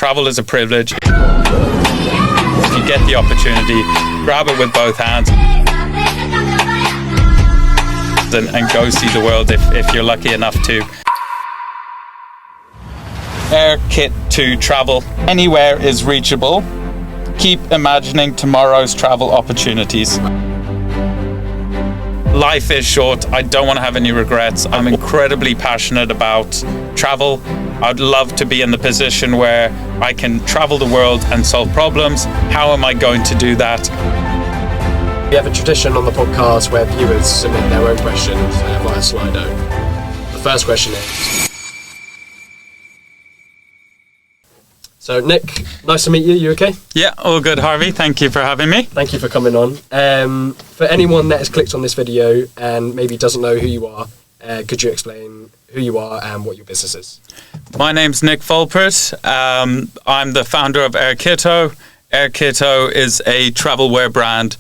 travel is a privilege. If you get the opportunity, grab it with both hands and go see the world if you're lucky enough to. Air Kitto travel. Anywhere is reachable. Keep imagining tomorrow's travel opportunities. Life is short. I don't want to have any regrets. I'm incredibly passionate about travel. I'd love to be in the position where I can travel the world and solve problems. How am I going to do that? We have a tradition on the podcast where viewers submit their own questions via Slido. The first question is... So, Nick, nice to meet you. You okay? Yeah, all good, Harvey. Thank you for having me. Thank you for coming on. For anyone that has clicked on this video and maybe doesn't know who you are, could you explain who you are and what your business is? My name's Nick Volpert. I'm the founder of Air Kitto. Air Kitto is a travel wear brand.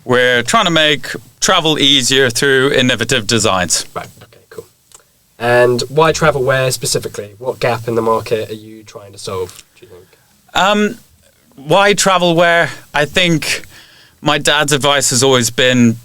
We're trying to make travel easier through innovative designs. Right, okay, cool. And why travel wear specifically? What gap in the market are you trying to solve, do you think? Why travel wear? I think my dad's advice has always been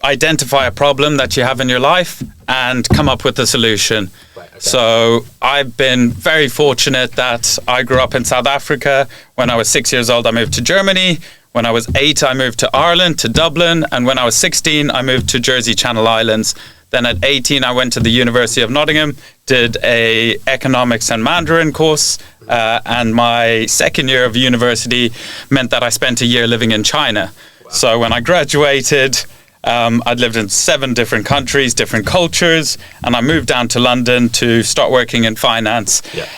identify a problem that you have in your life and come up with a solution. Right, okay. So I've been very fortunate that I grew up in South Africa. When I was 6 years old, I moved to Germany. When I was 8, I moved to Ireland, to Dublin. And when I was 16, I moved to Jersey Channel Islands. Then at 18, I went to the University of Nottingham, did a economics and Mandarin course. And my second year of university meant that I spent a year living in China. Wow. So when I graduated, I'd lived in 7 different countries, different cultures, and I moved down to London to start working in finance. Yeah.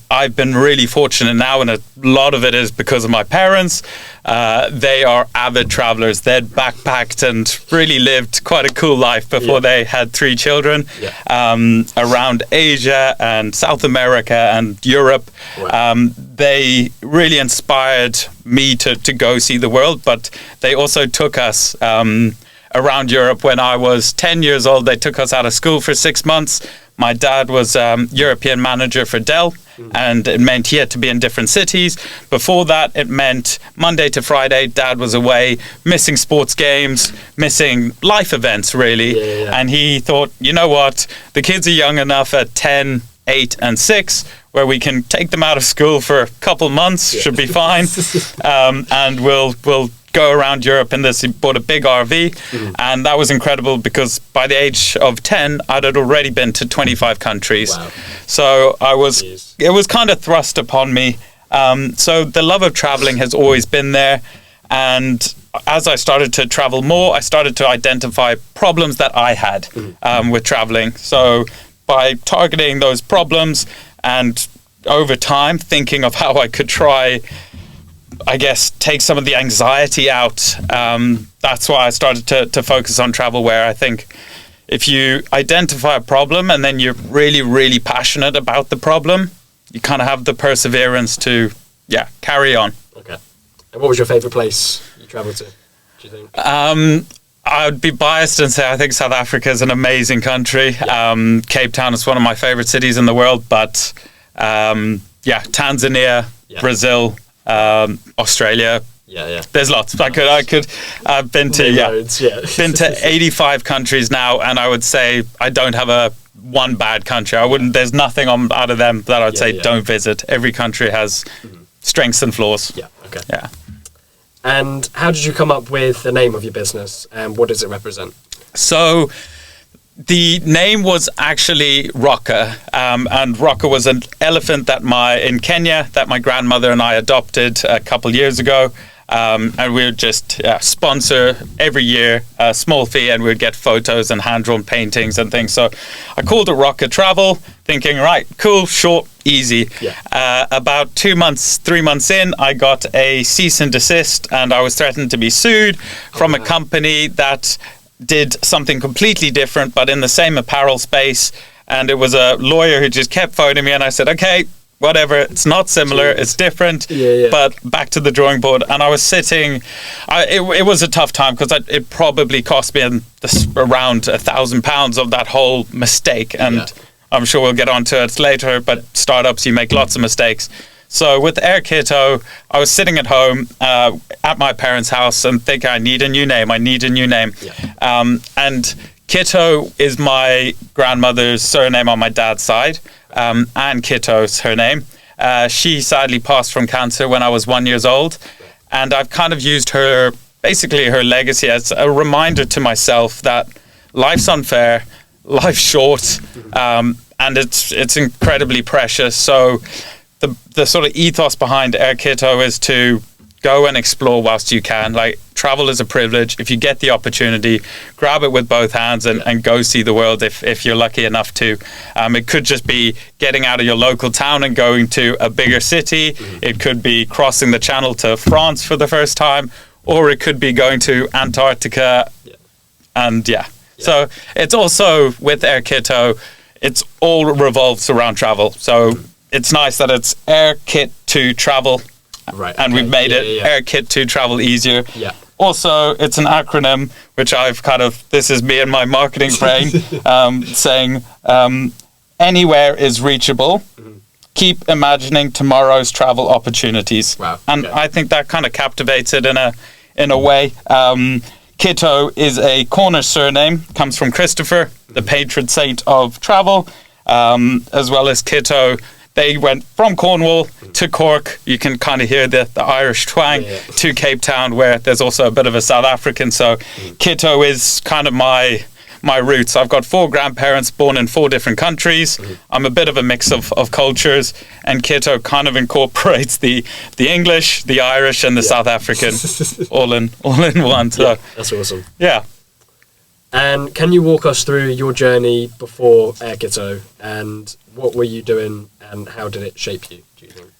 I've been really fortunate now, and a lot of it is because of my parents. They are avid travelers. They'd backpacked and really lived quite a cool life before they had 3 children around Asia and South America and Europe. Wow. They really inspired me to go see the world, but they also took us around Europe. When I was 10 years old, they took us out of school for 6 months. My dad was European manager for Dell, and it meant he had to be in different cities. Before that, it meant Monday to Friday, Dad was away, missing sports games, missing life events, really. Yeah. And he thought, you know what, the kids are young enough at 10, 8 and 6 where we can take them out of school for a couple months, should be fine. And we'll go around Europe in this. He bought a big RV, and that was incredible because by the age of 10, I'd had already been to 25 countries. Wow. So it was kind of thrust upon me. So the love of traveling has always been there. And as I started to travel more, I started to identify problems that I had with traveling. So by targeting those problems and over time thinking of how I could try, I guess, take some of the anxiety out. That's why I started to focus on travel wear. I think if you identify a problem and then you're really, really passionate about the problem, you kind of have the perseverance to, carry on. Okay. And what was your favourite place you travelled to, do you think? I would be biased and say I think South Africa is an amazing country. Yeah. Cape Town is one of my favourite cities in the world, but Tanzania, Brazil, Australia. There's lots. I've been to 85 countries now, and I would say I don't have one bad country. There's nothing out of them that I'd say don't visit. Every country has strengths and flaws. Yeah. Okay. Yeah. And how did you come up with the name of your business, and what does it represent? So the name was actually Rocker, and Rocker was an elephant in Kenya that my grandmother and I adopted a couple years ago. And we would just sponsor every year a small fee, and we'd get photos and hand-drawn paintings and things. So I called it Rocker Travel, thinking, right, cool, short, easy. Yeah. About 3 months in, I got a cease and desist, and I was threatened to be sued from a company that did something completely different, but in the same apparel space. And it was a lawyer who just kept phoning me, and I said, okay, whatever, it's not similar, it's different, but back to the drawing board. And I was sitting, it was a tough time because it probably cost me around £1,000 of that whole mistake. And I'm sure we'll get onto it later, but startups, you make lots of mistakes. So with Air Kitto, I was sitting at home at my parents' house and thinking, I need a new name. Yeah. And Kitto is my grandmother's surname on my dad's side, and Kitto's her name. She sadly passed from cancer when I was 1 year old, and I've kind of used her legacy as a reminder to myself that life's unfair, life's short, and it's incredibly precious. So the sort of ethos behind Air Kitto is to go and explore whilst you can. Like, travel is a privilege. If you get the opportunity, grab it with both hands and go see the world if you're lucky enough to. It could just be getting out of your local town and going to a bigger city. It could be crossing the channel to France for the first time, or it could be going to Antarctica. And so it's also with Air Kitto, it's all revolves around travel. So it's nice that it's Air Kit to travel. Right. And we've made it Air Kit to travel easier. Yeah. Also, it's an acronym, which I've this is me and my marketing brain, saying anywhere is reachable. Keep imagining tomorrow's travel opportunities. Wow. And I think that kind of captivates it in a way. Kitto is a Cornish surname, comes from Christopher, the patron saint of travel, as well as Kitto. They went from Cornwall to Cork. You can kind of hear the Irish twang to Cape Town, where there's also a bit of a South African. So Kitto is kind of my roots. I've got 4 grandparents born in 4 different countries. I'm a bit of a mix of cultures, and Kitto kind of incorporates the English, the Irish, and the South African all in one. So that's awesome. Yeah. And can you walk us through your journey before Air Kitto, and what were you doing and how did it shape you, do you think?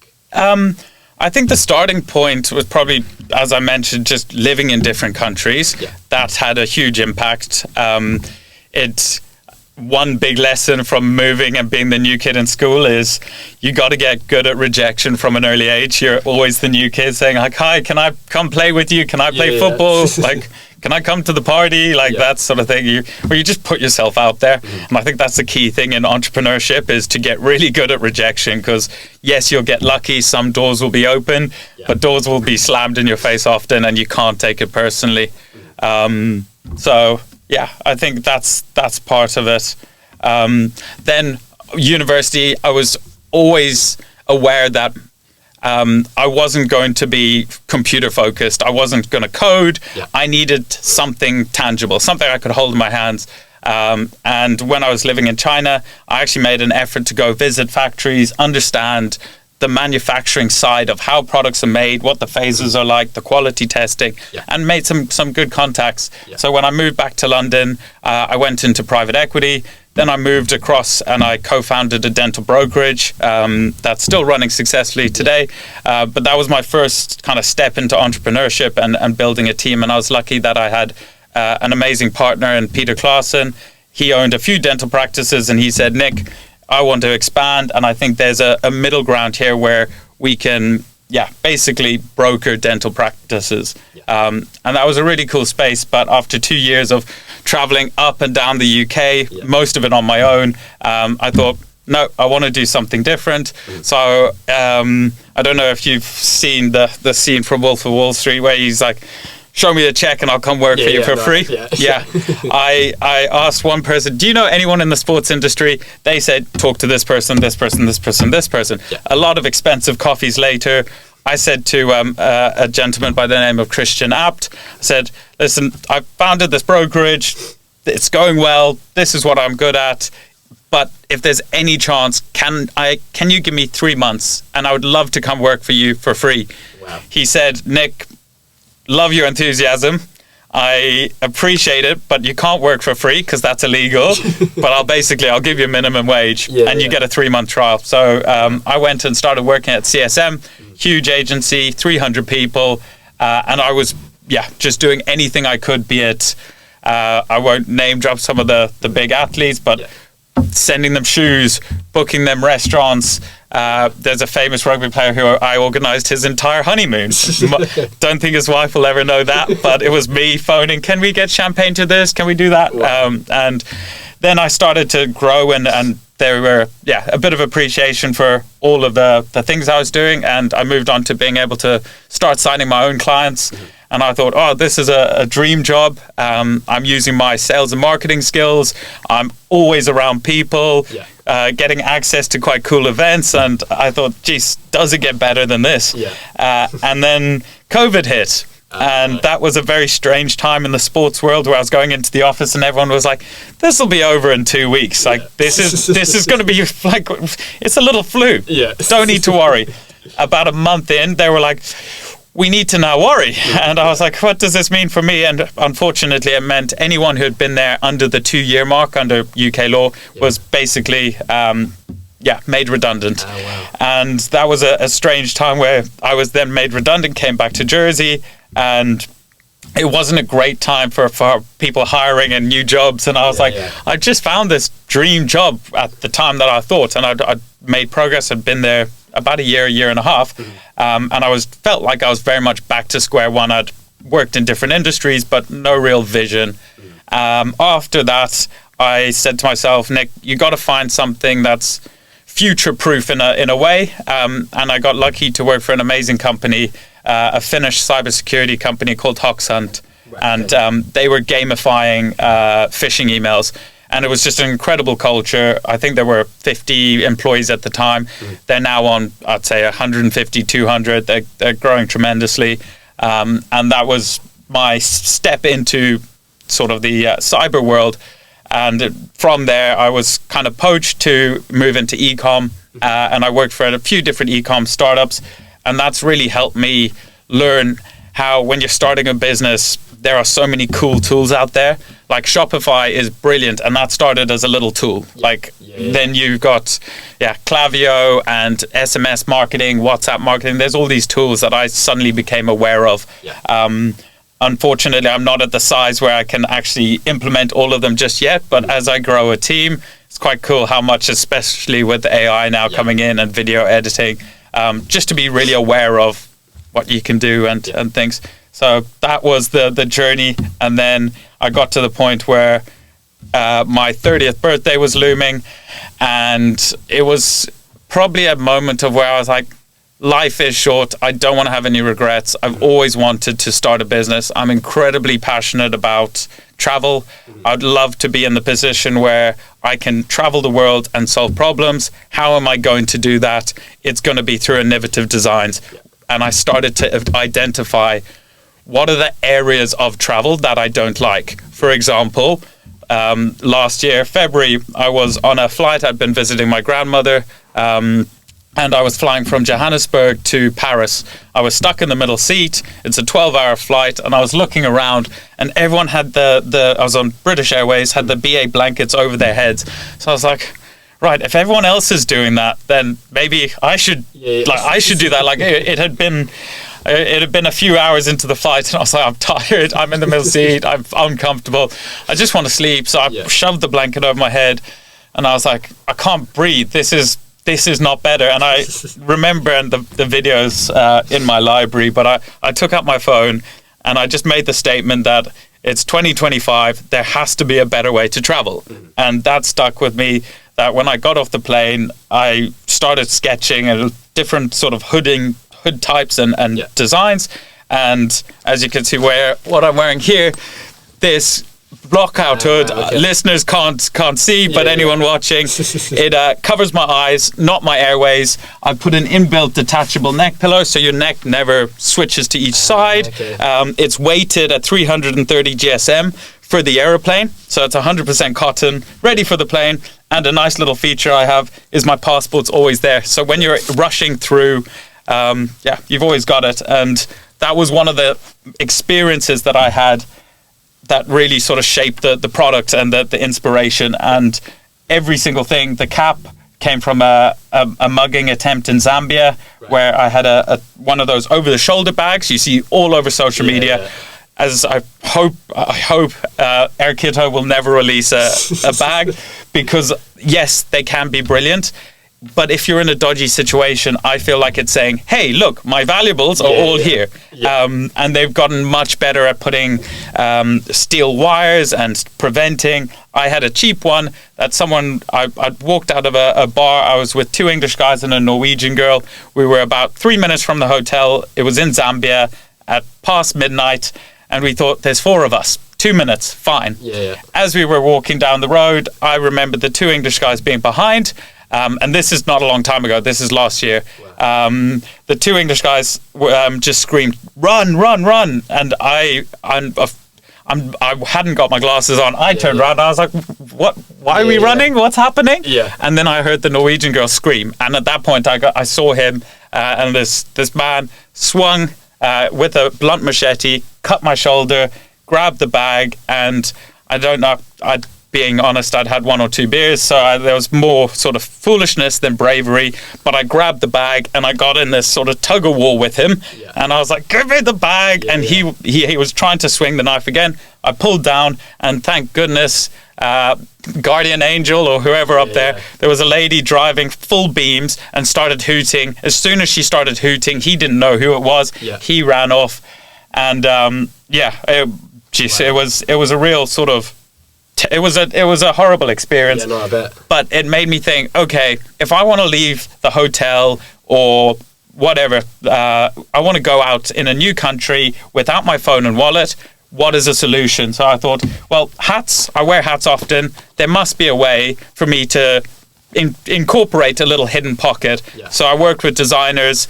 I think the starting point was probably, as I mentioned, just living in different countries. Yeah. That had a huge impact. It's one big lesson from moving and being the new kid in school is you got to get good at rejection from an early age. You're always the new kid saying, like, hi, can I come play with you? Can I play football? Like, can I come to the party? Like that sort of thing. You just put yourself out there. And I think that's the key thing in entrepreneurship is to get really good at rejection, because yes, you'll get lucky. Some doors will be open, but doors will be slammed in your face often and you can't take it personally. So yeah, I think that's part of it. Then university, I was always aware that I wasn't going to be computer focused. I wasn't going to code. Yeah. I needed something tangible, something I could hold in my hands. And when I was living in China, I actually made an effort to go visit factories, understand the manufacturing side of how products are made, what the phases are like, the quality testing, and made some good contacts. Yeah. So when I moved back to London, I went into private equity. Then I moved across and I co-founded a dental brokerage that's still running successfully today. But that was my first kind of step into entrepreneurship and building a team. And I was lucky that I had an amazing partner in Peter Clausen. He owned a few dental practices and he said, Nick, I want to expand. And I think there's a middle ground here where we can basically broker dental practices. And that was a really cool space. But after 2 years of traveling up and down the UK, most of it on my own, I thought, no, I want to do something different. So I don't know if you've seen the scene from Wolf of Wall Street where he's like, show me a check and I'll come work for you for free. Yeah. I asked one person, do you know anyone in the sports industry? They said, talk to this person, this person, this person, this person. Yeah. A lot of expensive coffees later, I said to a gentleman by the name of Christian Apt, I said, listen, I founded this brokerage. It's going well. This is what I'm good at. But if there's any chance, can you give me 3 months? And I would love to come work for you for free. Wow. He said, Nick, love your enthusiasm. I appreciate it, but you can't work for free because that's illegal. But I'll give you a minimum wage and you get a 3-month trial. So I went and started working at CSM, huge agency, 300 people. And I was, just doing anything I could, be it, I won't name drop some of the big athletes, but sending them shoes, booking them restaurants. There's a famous rugby player who I organised his entire honeymoon. Don't think his wife will ever know that, but it was me phoning, can we get champagne to this? Can we do that? Wow. And then I started to grow, and there were a bit of appreciation for all of the things I was doing, and I moved on to being able to start signing my own clients. And I thought, oh, this is a dream job. I'm using my sales and marketing skills. I'm always around people, getting access to quite cool events. And I thought, geez, does it get better than this? And then COVID hit. And that was a very strange time in the sports world, where I was going into the office and everyone was like, this will be over in 2 weeks. Like, this is going to be like, it's a little flu. Don't need to worry. About a month in, they were like, we need to now worry. And I was like, what does this mean for me? And unfortunately, it meant anyone who had been there under the 2-year mark under UK law was basically made redundant. Oh, wow. And that was a strange time where I was then made redundant, came back to Jersey, and it wasn't a great time for people hiring and new jobs. And I was I just found this dream job at the time that I thought, and I'd made progress. I'd been there about a year and a half, and I felt like I was very much back to square one. I'd worked in different industries, but no real vision. After that, I said to myself, Nick, you got to find something that's future-proof in a way, and I got lucky to work for an amazing company, a Finnish cybersecurity company called Hoxhunt, and they were gamifying phishing emails. And it was just an incredible culture. I think there were 50 employees at the time. They're now on, I'd say, 150, 200. They're growing tremendously. And that was my step into sort of the cyber world. And from there, I was kind of poached to move into e-com. And I worked for a few different e-com startups. And that's really helped me learn how, when you're starting a business, there are so many cool tools out there. Like Shopify is brilliant, and that started as a little tool. Then you've got Klaviyo and SMS marketing, WhatsApp marketing. There's all these tools that I suddenly became aware of. Unfortunately, I'm not at the size where I can actually implement all of them just yet. But as I grow a team, it's quite cool how much, especially with AI now coming in and video editing, just to be really aware of what you can do and things. So that was the journey. And then I got to the point where my 30th birthday was looming, and it was probably a moment of where I was like, life is short. I don't want to have any regrets. I've always wanted to start a business. I'm incredibly passionate about travel. I'd love to be in the position where I can travel the world and solve problems. How am I going to do that? It's going to be through innovative designs. And I started to identify what are the areas of travel that I don't like. For example, last year, February, I was on a flight. I'd been visiting my grandmother, and I was flying from Johannesburg to Paris. I was stuck in the middle seat. It's a 12-hour flight, and I was looking around, and everyone had I was on British Airways, had the BA blankets over their heads. So I was like, right, if everyone else is doing that, then maybe I should I should do that. Like it had been a few hours into the flight, and I was like, I'm tired, I'm in the middle seat, I'm uncomfortable, I just want to sleep. So I shoved the blanket over my head, and I was like, I can't breathe, this is not better. And I remember the videos in my library, but I took out my phone and I just made the statement that it's 2025, there has to be a better way to travel. And that stuck with me, that when I got off the plane, I started sketching a different sort of hood types and designs. And as you can see, what I'm wearing here, this blockout hood, listeners can't see, but anyone watching, it covers my eyes, not my airways. I put an inbuilt detachable neck pillow, so your neck never switches to each side. It's weighted at 330 GSM for the aeroplane, so it's 100% cotton, ready for the plane. And a nice little feature I have is my passport's always there, so when you're rushing through, you've always got it. And that was one of the experiences that I had that really sort of shaped the product and the inspiration. And every single thing, the cap came from a mugging attempt in Zambia, where I had a one of those over-the-shoulder bags you see all over social media. As I hope Air Kitto will never release a bag, because yes, they can be brilliant. But if you're in a dodgy situation, I feel like it's saying, hey, look, my valuables are all here. Yeah. And they've gotten much better at putting steel wires and preventing. I had a cheap one that I walked out of a bar. I was with 2 English guys and a Norwegian girl. We were about 3 minutes from the hotel. It was in Zambia at past midnight. And we thought, there's 4 of us. 2 minutes, fine. Yeah. As we were walking down the road, I remembered the 2 English guys being behind. And this is not a long time ago. This is last year. Wow. The 2 English guys just screamed, "Run, run, run!" And I hadn't got my glasses on. I turned around and I was like, "What? Why are we running? What's happening?" Yeah. And then I heard the Norwegian girl scream. And at that point, I saw him, and this man swung with a blunt machete, cut my shoulder, grabbed the bag, and I don't know. Being honest, I'd had 1 or 2 beers, so there was more sort of foolishness than bravery. But I grabbed the bag and I got in this sort of tug of war with him, and I was like, "Give me the bag!" And he was trying to swing the knife again. I pulled down, and thank goodness, guardian angel or whoever up there was a lady driving full beams and started hooting. As soon as she started hooting, he didn't know who it was. He ran off, and it was a real sort of. It was a horrible experience. Yeah, no, I bet. But it made me think, okay, if I want to leave the hotel or whatever, I want to go out in a new country without my phone and wallet, what is a solution? So I thought, well, hats, I wear hats often. There must be a way for me to incorporate a little hidden pocket. Yeah. So I worked with designers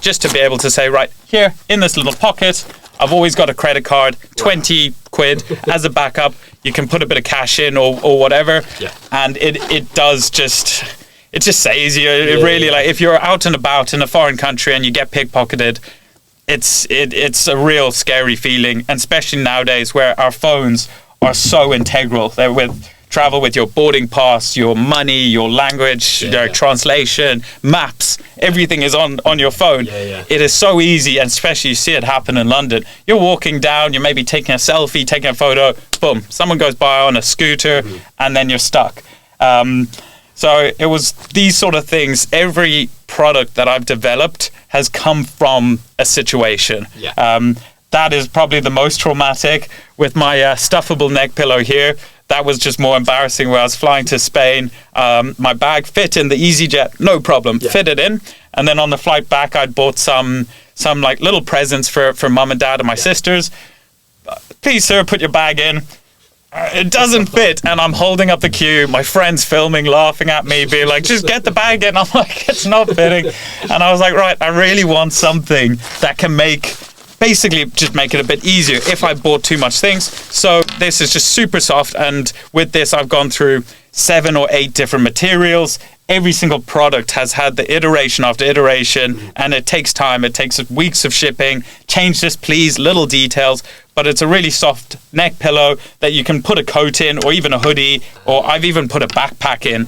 just to be able to say, right, here, in this little pocket, I've always got a credit card, 20 quid as a backup. You can put a bit of cash in or whatever. Yeah. And it just saves you. It really, like, if you're out and about in a foreign country and you get pickpocketed, it's a real scary feeling, and especially nowadays where our phones are so integral. They're with travel with your boarding pass, your money, your language, your translation, maps, everything is on your phone. It is so easy, and especially you see it happen in London. You're walking down, you're maybe taking a selfie, taking a photo, boom, someone goes by on a scooter, and then you're stuck. So it was these sort of things. Every product that I've developed has come from a situation. That is probably the most traumatic. With my stuffable neck pillow here, that was just more embarrassing. Where I was flying to Spain, my bag fit in the EasyJet, no problem, fit it in. And then on the flight back, I'd bought some like little presents for mum and dad and my sisters. Please, sir, put your bag in. It doesn't fit, and I'm holding up the queue. My friend's filming, laughing at me, being like, just get the bag in. I'm like, it's not fitting. And I was like, right, I really want something that can basically just make it a bit easier if I bought too much things. So this is just super soft, and with this I've gone through 7 or 8 different materials. Every single product has had the iteration after iteration, and it takes time. It takes weeks of shipping. Change this, please, little details. But it's a really soft neck pillow that you can put a coat in, or even a hoodie, or I've even put a backpack in.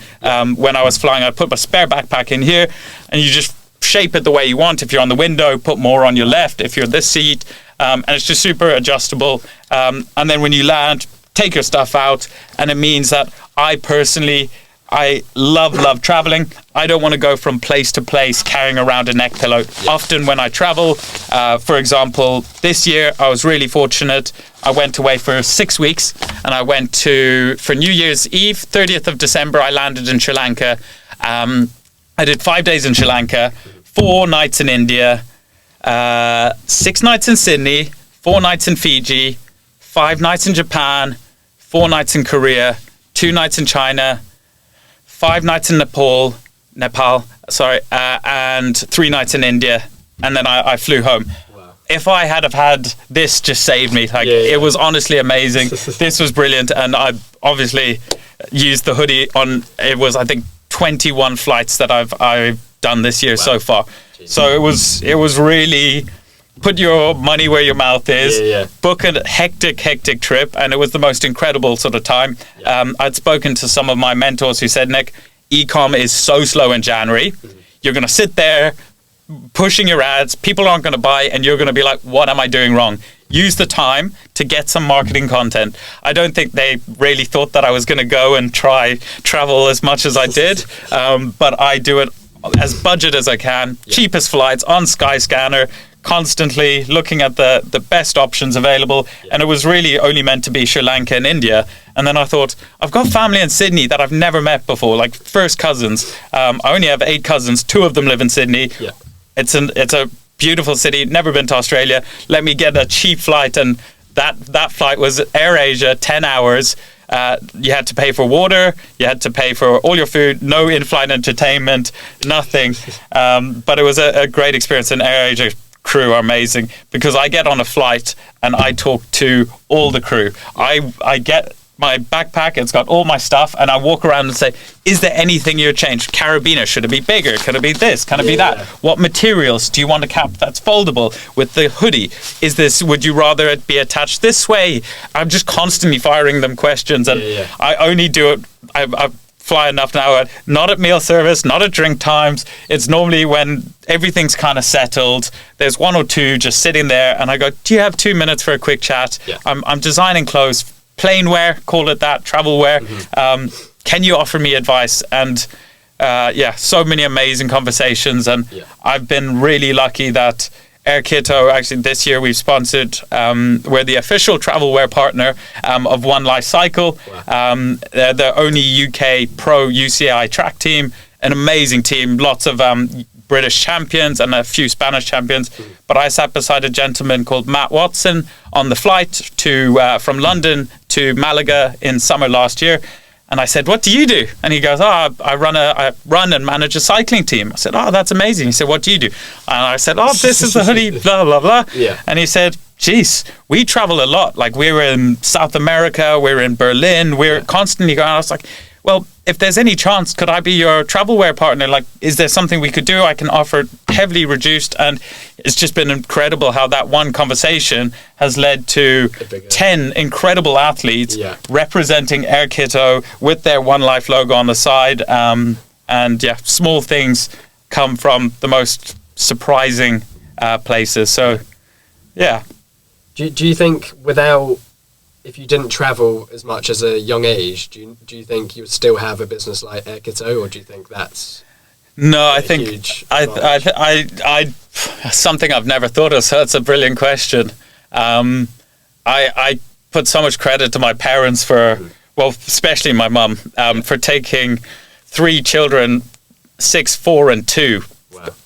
When I was flying, I put my spare backpack in here, and you just shape it the way you want. If you're on the window, put more on your left. If you're this seat, and it's just super adjustable. And then when you land, take your stuff out, and it means that I love traveling. I don't want to go from place to place carrying around a neck pillow. Often when I travel, for example, this year I was really fortunate. I went away for 6 weeks, and I went for New Year's Eve, 30th of December, I landed in Sri Lanka. I did 5 days in Sri Lanka, 4 nights in India, 6 nights in Sydney, 4 nights in Fiji, 5 nights in Japan, 4 nights in Korea, 2 nights in China, 5 nights in Nepal, and 3 nights in India, and then I flew home. Wow. If I had have had this, just saved me. It was honestly amazing. This was brilliant, and I obviously used the hoodie on. It was, I think, 21 flights that I've done this year so far. Jeez. So it was really put your money where your mouth is. Book a hectic trip, and it was the most incredible sort of time. I'd spoken to some of my mentors who said, Nick, e-com is so slow in January. You're going to sit there pushing your ads, people aren't going to buy, and you're going to be like, what am I doing wrong? use the time to get some marketing content. I don't think they really thought that I was going to go and travel as much as I did, but I do it as budget as I can, cheapest flights on Skyscanner, constantly looking at the best options available. And it was really only meant to be Sri Lanka and India. And then I thought, I've got family in Sydney that I've never met before, like first cousins. I only have 8 cousins, 2 of them live in Sydney. It's a beautiful city, never been to Australia. Let me get a cheap flight, and that flight was Air Asia, 10 hours. You had to pay for water, you had to pay for all your food, no in-flight entertainment, nothing. But it was a great experience, and Air Asia crew are amazing, because I get on a flight and I talk to all the crew. I get my backpack, it's got all my stuff, and I walk around and say, is there anything you change? Carabiner, should it be bigger? Could it be this? Can it be that? What materials do you want a cap that's foldable with the hoodie? Would you rather it be attached this way? I'm just constantly firing them questions, and I only do it, I fly enough now, not at meal service, not at drink times. It's normally when everything's kind of settled. There's 1 or 2 just sitting there, and I go, do you have 2 minutes for a quick chat? I'm designing clothes, plain wear, call it that, travel wear. Can you offer me advice? And so many amazing conversations. And I've been really lucky that Air Kitto, actually this year we've sponsored, we're the official travel wear partner of One Life Cycle. They're the only UK pro UCI track team, an amazing team, lots of British champions and a few Spanish champions. But I sat beside a gentleman called Matt Watson on the flight from London to Malaga in summer last year. And I said, what do you do? And he goes, I run and manage a cycling team. I said, that's amazing. He said, what do you do? And I said, this is the hoodie, blah, blah, blah. And he said, geez, we travel a lot. Like, we're in South America, we're in Berlin, we're constantly going. I was like, well, if there's any chance, could I be your travel wear partner? Like, is there something we could do? I can offer heavily reduced. And it's just been incredible how that one conversation has led to 10 incredible athletes representing Air Kitto with their One Life logo on the side. Small things come from the most surprising places. So, yeah. Do you think if you didn't travel as much as a young age, do you think you would still have a business like Air Kitto, or do you think that's I think I something I've never thought of, so that's a brilliant question. I put so much credit to my parents especially my mum, for taking 3 children, 6, 4 and 2,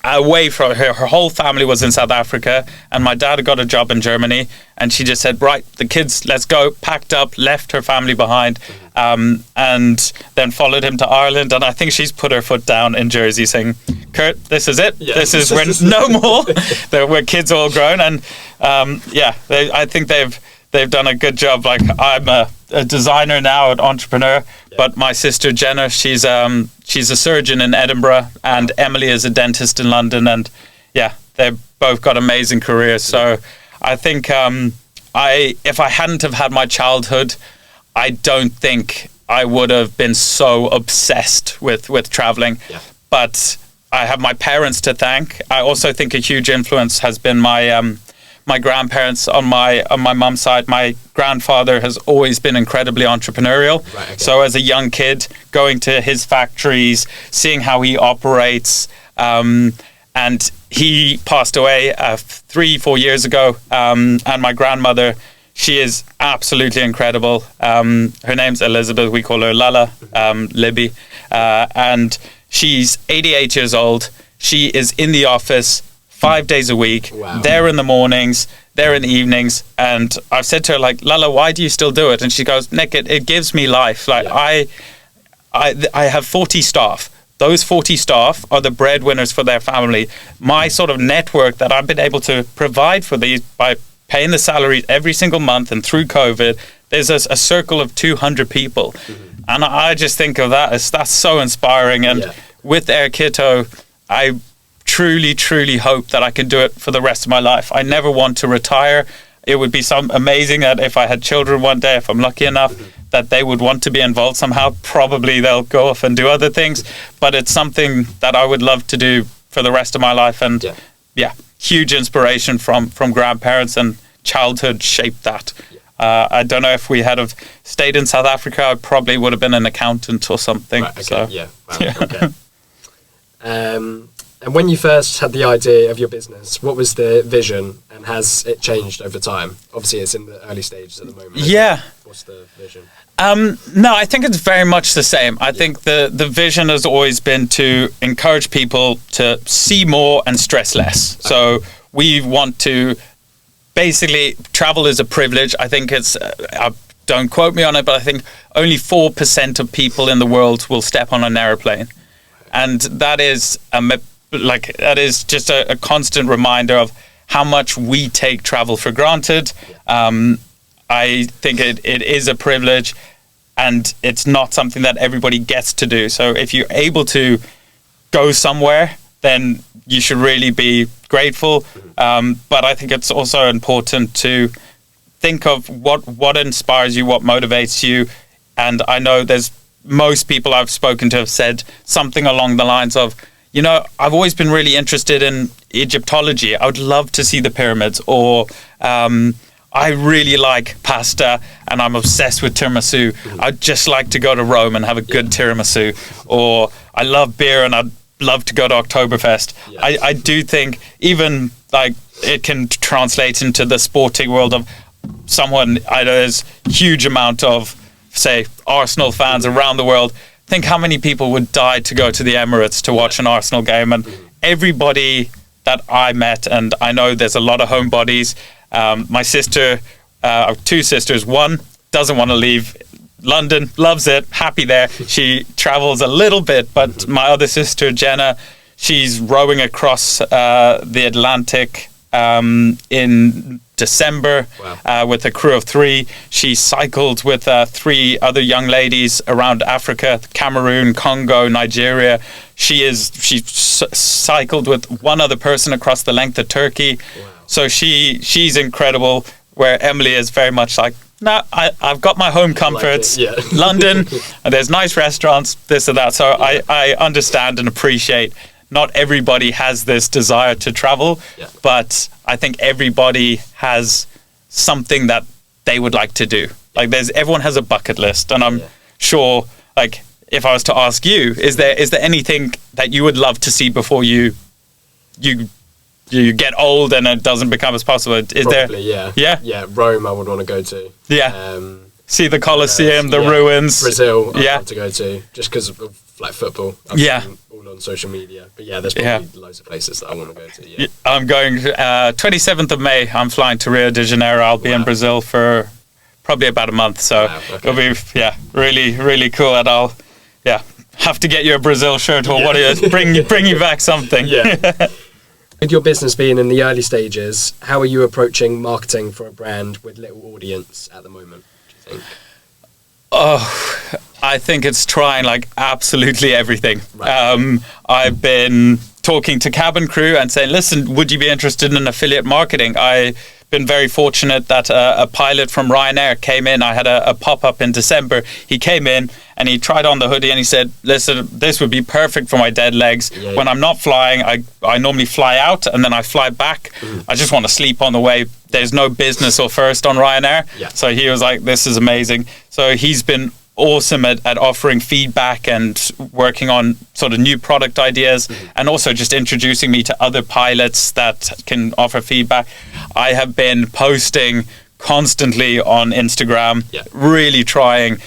away from her. Her whole family was in South Africa, and my dad had got a job in Germany, and she just said, right, the kids, let's go, packed up, left her family behind, and then followed him to Ireland. And I think she's put her foot down in Jersey saying, Kurt, this is it. This is when no more. We're kids all grown. And I think they've done a good job. Like, I'm a designer now, an entrepreneur, but my sister Jenna, she's a surgeon in Edinburgh, and Emily is a dentist in London, and they've both got amazing careers. So I think if I hadn't have had my childhood, I don't think I would have been so obsessed with traveling. But I have my parents to thank. I also think a huge influence has been my grandparents on my mum's side. My grandfather has always been incredibly entrepreneurial. So as a young kid, going to his factories, seeing how he operates, and he passed away 3-4 years ago. And my grandmother, she is absolutely incredible. Her name's Elizabeth. We call her Lala, Libby. And she's 88 years old. She is in the office 5 days a week. There in the mornings, there in the evenings. And I've said to her, like, Lala, why do you still do it? And she goes, Nick, it gives me life. Like, I have 40 staff. Those 40 staff are the breadwinners for their family. My sort of network that I've been able to provide for these by paying the salaries every single month, and through COVID, there's a circle of 200 people. And I just think of that as, that's so inspiring. And with Air Kitto, I truly, truly hope that I can do it for the rest of my life. I never want to retire. It would be amazing that if I had children one day, if I'm lucky enough, that they would want to be involved somehow. Probably they'll go off and do other things, but it's something that I would love to do for the rest of my life. And huge inspiration from grandparents, and childhood shaped that. I don't know if we had have stayed in South Africa, I probably would have been an accountant or something. Right, okay, so. Yeah. Wow, okay. And when you first had the idea of your business, what was the vision, and has it changed over time? Obviously, it's in the early stages at the moment. Yeah. What's the vision? No, I think it's very much the same. I think the vision has always been to encourage people to see more and stress less. Okay. So we want to basically, travel is a privilege. I think it's, don't quote me on it, but I think only 4% of people in the world will step on an aeroplane. And that is just a constant reminder of how much we take travel for granted. I think it is a privilege, and it's not something that everybody gets to do. So if you're able to go somewhere, then you should really be grateful. But I think it's also important to think of what inspires you, what motivates you. And I know most people I've spoken to have said something along the lines of, I've always been really interested in Egyptology. I would love to see the pyramids. Or I really like pasta and I'm obsessed with tiramisu. I'd just like to go to Rome and have a good tiramisu. Or I love beer and I'd love to go to Oktoberfest. Yes. I do think even like it can translate into the sporting world of someone, there's huge amount of, say, Arsenal fans around the world. Think how many people would die to go to the Emirates to watch an Arsenal game. And everybody that I met, and I know there's a lot of homebodies. My sister, two sisters, one doesn't want to leave London, loves it, happy there. She travels a little bit, but my other sister, Jenna, she's rowing across the Atlantic in December. Wow. With a crew of 3. She cycled with 3 other young ladies around Africa, Cameroon, Congo, Nigeria. She cycled with one other person across the length of Turkey. Wow. So she's incredible, where Emily is very much like, no, I've got my home comforts, London, and there's nice restaurants, this and that. So I understand and appreciate not everybody has this desire to travel, but I think everybody has something that they would like to do. Like everyone has a bucket list, and I'm sure, like, if I was to ask you, is there anything that you would love to see before you get old and it doesn't become as possible? Is Probably, yeah. Rome, I would want to go to. Yeah. See the Colosseum, the ruins. Brazil, I want to go to, just because of like football. I've seen all on social media. But there's probably loads of places that I want to go to. Yeah. I'm going 27th of May. I'm flying to Rio de Janeiro. I'll be in Brazil for probably about a month. So it'll be really, really cool. And I'll have to get you a Brazil shirt or bring you back something. Yeah. With your business being in the early stages, how are you approaching marketing for a brand with little audience at the moment, do you think? Oh, I think it's trying like absolutely everything. Right. I've been talking to cabin crew and saying, listen, would you be interested in affiliate marketing? I've been very fortunate that a pilot from Ryanair came in. I had a pop-up in December. He came in and he tried on the hoodie and he said, listen, this would be perfect for my dead legs. Yeah. When I'm not flying, I normally fly out and then I fly back. I just want to sleep on the way. There's no business or first on Ryanair. Yeah. So he was like, this is amazing. So he's been awesome at offering feedback and working on sort of new product ideas, and also just introducing me to other pilots that can offer feedback. I have been posting constantly on Instagram, really trying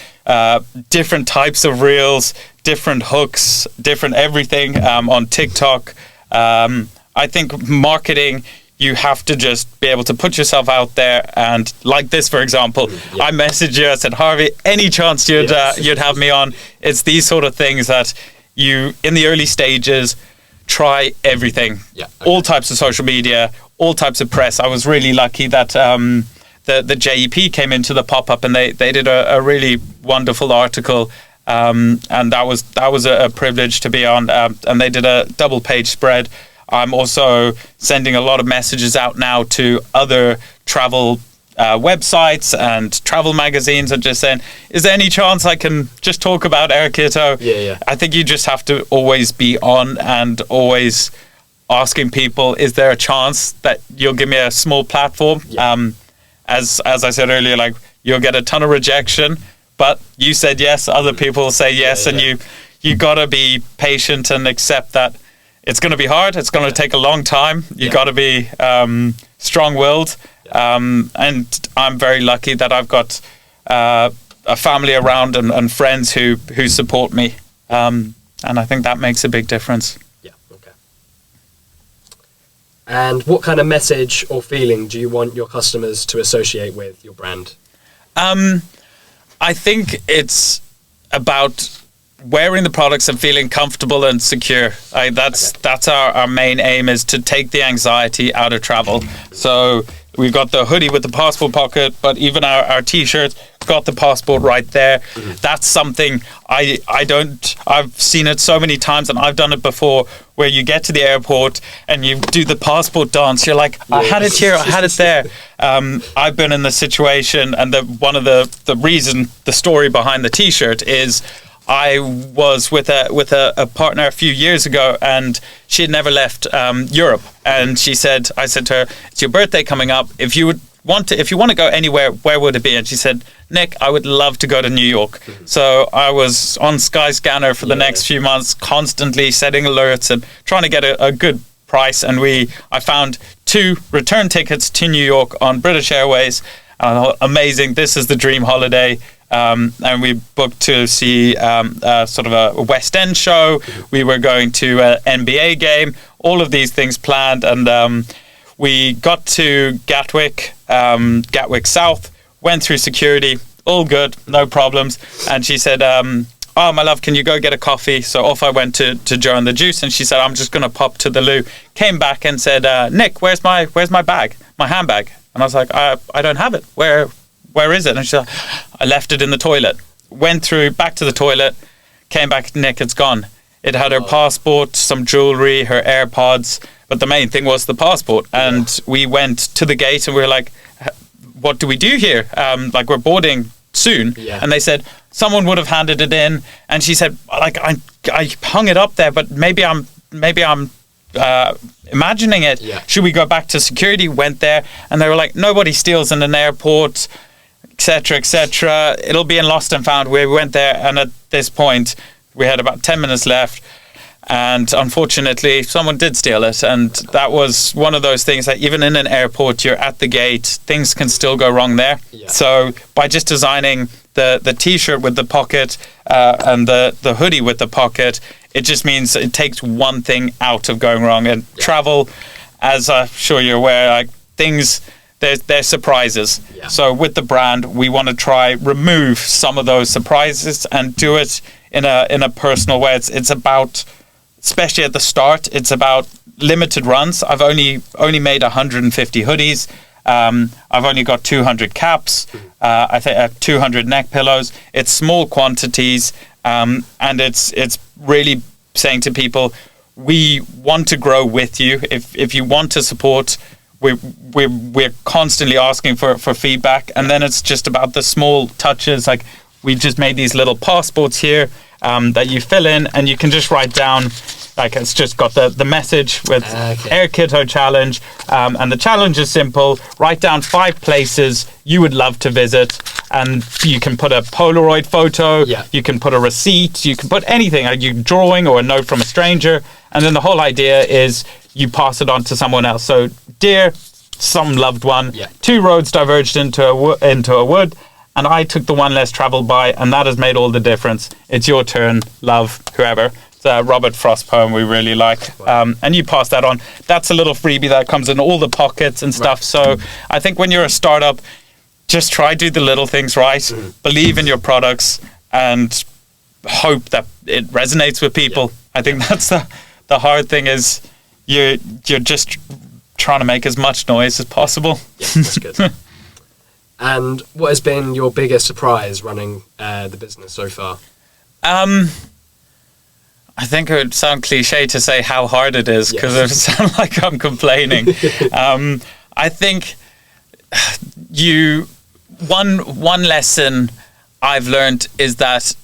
different types of reels, different hooks, different everything on TikTok. I think marketing, you have to just be able to put yourself out there, and like this, for example, I messaged you, I said, Harvey, any chance you'd have me on? It's these sort of things that you, in the early stages, try everything. All types of social media, all types of press. I was really lucky that the JEP came into the pop-up and they did a really wonderful article, and that was a privilege to be on, and they did a double-page spread. I'm also sending a lot of messages out now to other travel websites and travel magazines and just saying, is there any chance I can just talk about Air Kitto? I think you just have to always be on and always asking people, is there a chance that you'll give me a small platform? as I said earlier, like you'll get a ton of rejection, but you said yes, other people say yes, and you gotta be patient and accept that it's going to be hard. It's going to take a long time. You got to be strong-willed, and I'm very lucky that I've got a family around and friends who support me, and I think that makes a big difference. Yeah. Okay. And what kind of message or feeling do you want your customers to associate with your brand? I think it's about wearing the products and feeling comfortable and secure. That's our main aim, is to take the anxiety out of travel. So we've got the hoodie with the passport pocket, but even our t-shirts got the passport right there. That's something I've seen it so many times, and I've done it before, where you get to the airport and you do the passport dance. You're like, I had it here, I had it there. I've been in the situation, and the story behind the t-shirt is I was with a partner a few years ago, and she had never left Europe. And I said to her, "It's your birthday coming up. If you want to go anywhere, where would it be?" And she said, "Nick, I would love to go to New York." So I was on Skyscanner for the next few months, constantly setting alerts and trying to get a good price. And I found 2 return tickets to New York on British Airways. Amazing! This is the dream holiday. And we booked to see sort of a West End show. We were going to an NBA game. All of these things planned, and we got to Gatwick South. Went through security, all good, no problems. And she said, "Oh, my love, can you go get a coffee?" So off I went to Joe and the Juice, and she said, "I'm just going to pop to the loo." Came back and said, "Nick, where's my bag, my handbag?" And I was like, "I don't have it. Where is it?" And she's like, "I left it in the toilet." Went through, back to the toilet, came back, "Nick, it's gone." It had her passport, some jewelry, her AirPods, but the main thing was the passport. And we went to the gate and we were like, "What do we do here? Like, we're boarding soon." Yeah. And they said, someone would have handed it in. And she said, like, I hung it up there, but maybe I'm imagining it. Yeah. Should we go back to security? Went there, and they were like, "Nobody steals in an airport, etc., etc. It'll be in lost and found." We went there, and at this point we had about 10 minutes left, and unfortunately someone did steal it. And that was one of those things that even in an airport, you're at the gate, things can still go wrong there. So by just designing the t-shirt with the pocket and the hoodie with the pocket, it just means it takes one thing out of going wrong. And travel, as I'm sure you're aware, like, things, there's surprises. So with the brand, we want to remove some of those surprises and do it in a personal way. It's about, especially at the start, it's about limited runs. I've only made 150 hoodies. I've only got 200 caps. I think I have 200 neck pillows. It's small quantities, and it's really saying to people, we want to grow with you. If you want to support, we're constantly asking for feedback, and then it's just about the small touches. Like, we just made these little passports here that you fill in, and you can just write down, like, it's just got the message with Air Kitto challenge, and the challenge is simple: write down 5 places you would love to visit, and you can put a Polaroid photo, you can put a receipt, you can put anything, like you drawing or a note from a stranger, and then the whole idea is you pass it on to someone else. So, dear some loved one, 2 roads diverged into a wood, and I took the one less traveled by, and that has made all the difference. It's your turn, love, whoever. It's a Robert Frost poem we really like. And you pass that on. That's a little freebie that comes in all the pockets and stuff. So I think when you're a startup, just try do the little things right. Believe in your products and hope that it resonates with people. I think that's the hard thing, is you're just trying to make as much noise as possible. Yeah, that's good. And what has been your biggest surprise running the business so far? I think it would sound cliche to say how hard it is, because it would sound like I'm complaining. I think one lesson I've learned is that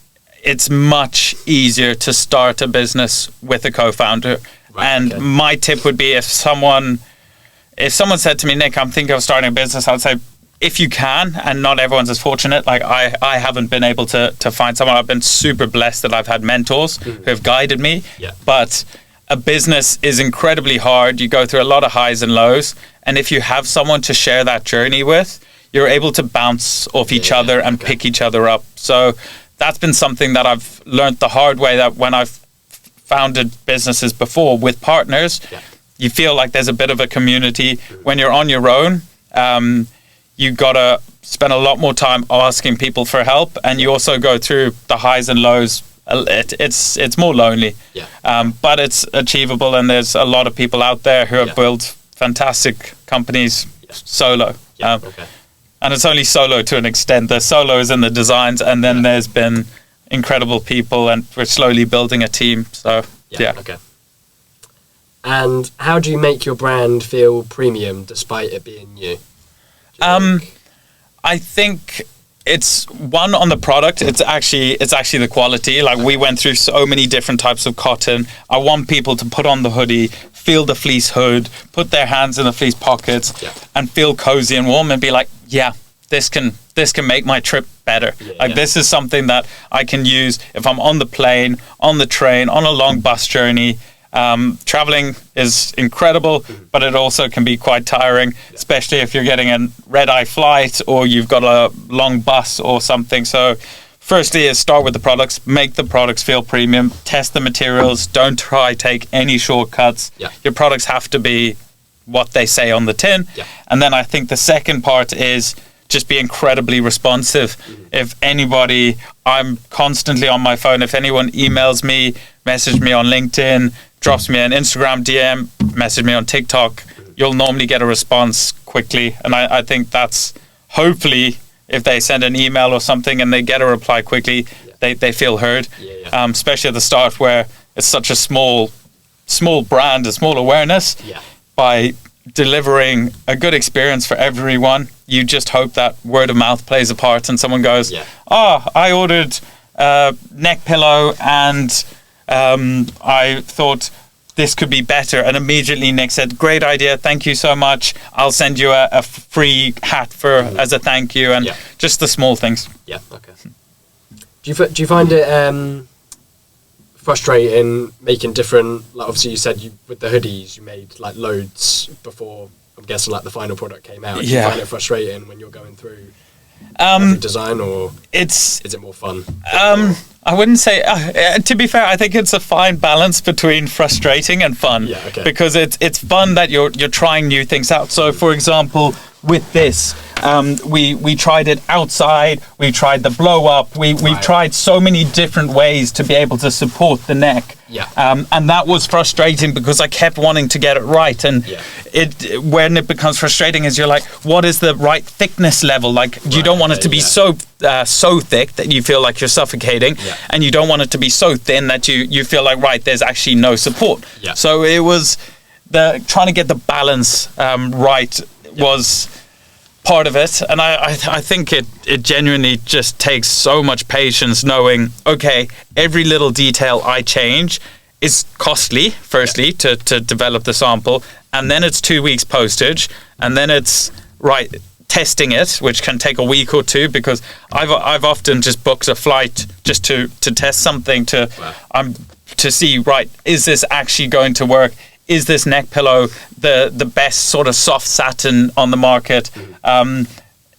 it's much easier to start a business with a co-founder. My tip would be, if someone said to me, "Nick, I'm thinking of starting a business," I'd say, if you can, and not everyone's as fortunate, like I haven't been able to find someone. I've been super blessed that I've had mentors who have guided me. Yeah. But a business is incredibly hard. You go through a lot of highs and lows. And if you have someone to share that journey with, you're able to bounce off each other and pick each other up. So that's been something that I've learned the hard way, that when I've founded businesses before with partners, you feel like there's a bit of a community. When you're on your own, you gotta spend a lot more time asking people for help, and you also go through the highs and lows. It's more lonely, but it's achievable, and there's a lot of people out there who have built fantastic companies solo. And it's only solo to an extent. The solo is in the designs, and then there's been incredible people, and we're slowly building a team. So Okay. And how do you make your brand feel premium despite it being you? I think it's one on the product. It's actually the quality. Like, we went through so many different types of cotton. I want people to put on the hoodie, feel the fleece hood, put their hands in the fleece pockets, and feel cozy and warm, and be like, this can make my trip better. This is something that I can use if I'm on the plane, on the train, on a long bus journey. Traveling is incredible, but it also can be quite tiring, especially if you're getting a red-eye flight or you've got a long bus or something. So firstly is start with the products, make the products feel premium, test the materials, don't try take any shortcuts. Your products have to be what they say on the tin. And then I think the second part is just be incredibly responsive. If anybody, I'm constantly on my phone. If anyone emails me, message me on LinkedIn, drops me an Instagram DM, message me on TikTok, you'll normally get a response quickly. And I think that's, hopefully, if they send an email or something and they get a reply quickly, they feel heard. Especially at the start, where it's such a small brand, a small awareness. By delivering a good experience for everyone, you just hope that word of mouth plays a part, and someone goes, I ordered a neck pillow and I thought this could be better, and immediately Nick said, great idea, thank you so much, I'll send you a free hat as a thank you. And just the small things. Do you find it frustrating making different, like, obviously you said with the hoodies you made like loads before, I'm guessing, like, the final product came out? Do you find it frustrating when you're going through every design, or is it more fun? I wouldn't say, to be fair, I think it's a fine balance between frustrating and fun. Because it's fun that you're trying new things out. So for example, with this, we tried it outside, we tried the blow up, we've tried so many different ways to be able to support the neck. And that was frustrating because I kept wanting to get it right. And when it becomes frustrating is you're like, what is the right thickness level? Like, you don't want it to be so thick that you feel like you're suffocating, and you don't want it to be so thin that you feel like, right, there's actually no support. So it was trying to get the balance right was part of it. And I think it genuinely just takes so much patience, knowing, okay, every little detail I change is costly, firstly, to develop the sample, and then it's 2 weeks postage, and then it's testing it, which can take a week or two, because I've often just booked a flight just to test something to see, right, is this actually going to work? Is this neck pillow the best sort of soft satin on the market?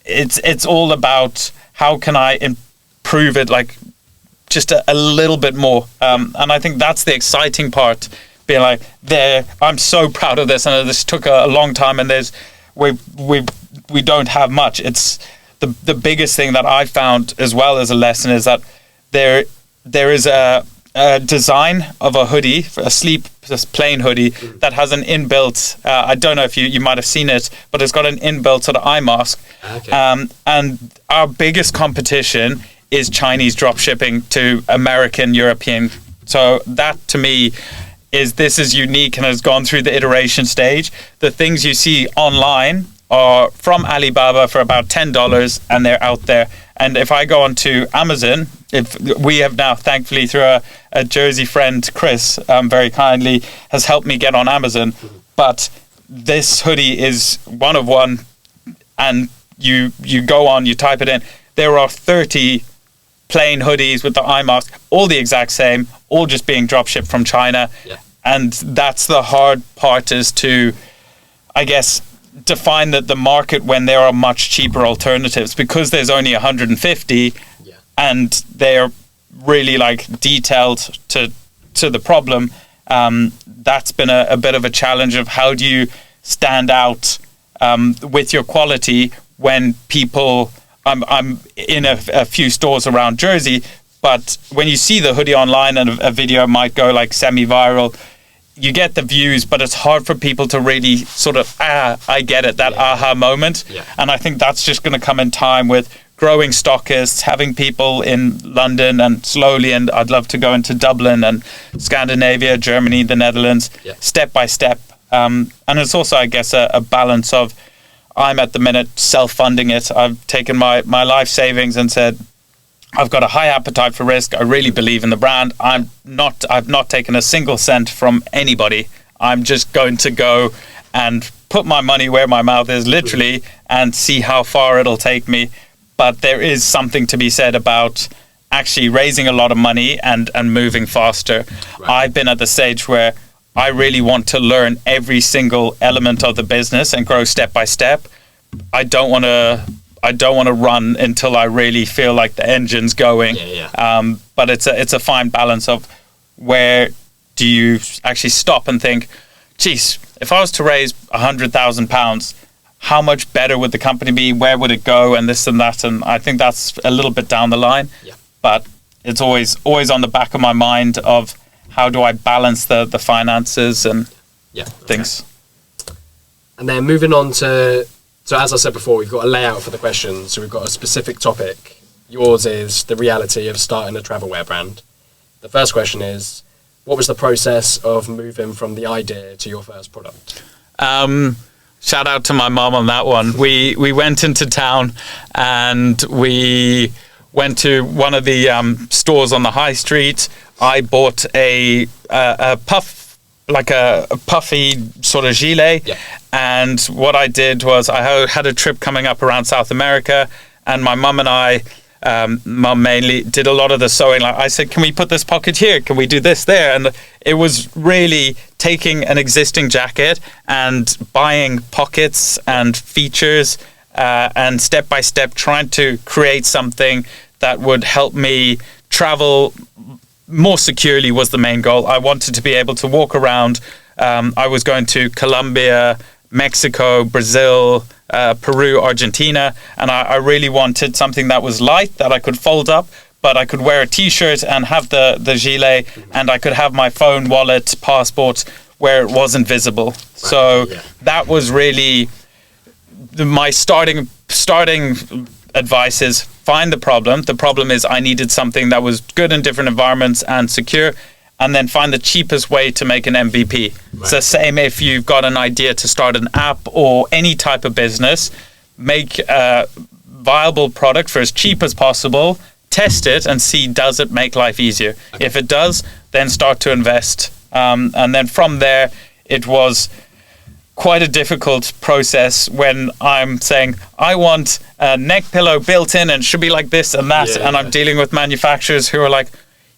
It's all about how can I improve it, like, just a little bit more. And I think that's the exciting part, being like, I'm so proud of this, and this took a long time, and we don't have much. It's the biggest thing that I found as well as a lesson is that there is a design of a hoodie, a plain hoodie, that has an inbuilt, I don't know if you might have seen it, but it's got an inbuilt sort of eye mask. And our biggest competition is Chinese drop shipping to American, European. So that to me this is unique and has gone through the iteration stage. The things you see online are from Alibaba for about $10, and they're out there. And if I go onto Amazon, if we have now, thankfully, through a Jersey friend, Chris, very kindly has helped me get on Amazon. But this hoodie is one of one, and you go on, you type it in, there are 30 plain hoodies with the eye mask, all the exact same, all just being drop shipped from China. Yeah. And that's the hard part, is to, I guess, define the market when there are much cheaper alternatives, because there's only 150 and they're really like detailed to the problem. That's been a bit of a challenge of how do you stand out with your quality when people, I'm in a few stores around Jersey, but when you see the hoodie online and a video might go like semi-viral, you get the views, but it's hard for people to really sort of, I get it, that aha moment. Yeah. And I think that's just going to come in time with growing stockists, having people in London and slowly, and I'd love to go into Dublin and Scandinavia, Germany, the Netherlands, step by step. And it's also, I guess, a balance of, I'm at the minute self-funding it. I've taken my life savings and said, I've got a high appetite for risk. I really believe in the brand. I've not taken a single cent from anybody. I'm just going to go and put my money where my mouth is, literally, and see how far it'll take me. But there is something to be said about actually raising a lot of money and moving faster. Right. I've been at the stage where I really want to learn every single element of the business and grow step by step. I don't want to run until I really feel like the engine's going. But it's a fine balance of where do you actually stop and think, geez, if I was to raise £100,000, how much better would the company be? Where would it go? And this and that. And I think that's a little bit down the line. Yeah. But it's always on the back of my mind of how do I balance the finances and things. And then moving on to, so as I said before, we've got a layout for the questions. So we've got a specific topic. Yours is the reality of starting a travel wear brand. The first question is, what was the process of moving from the idea to your first product? Shout out to my mom on that one. We went into town and we went to one of the stores on the high street. I bought a puffy sort of gilet. Yeah. And what I did was I had a trip coming up around South America, and my mum and I, mum mainly, did a lot of the sewing. Like I said, can we put this pocket here? Can we do this there? And it was really taking an existing jacket and buying pockets and features and step by step trying to create something that would help me travel more securely was the main goal. I wanted to be able to walk around. I was going to Colombia, Mexico, Brazil, Peru, Argentina, and I really wanted something that was light, that I could fold up, but I could wear a t-shirt and have the gilet, and I could have my phone, wallet, passport where it wasn't visible. Right. So that was really my starting advice is find the problem. The problem is I needed something that was good in different environments and secure, and then find the cheapest way to make an MVP. Right. It's the same if you've got an idea to start an app or any type of business, make a viable product for as cheap as possible, test it and see, does it make life easier? Okay. If it does, then start to invest. And then from there, it was quite a difficult process when I'm saying, I want a neck pillow built in and it should be like this and that. And I'm dealing with manufacturers who are like,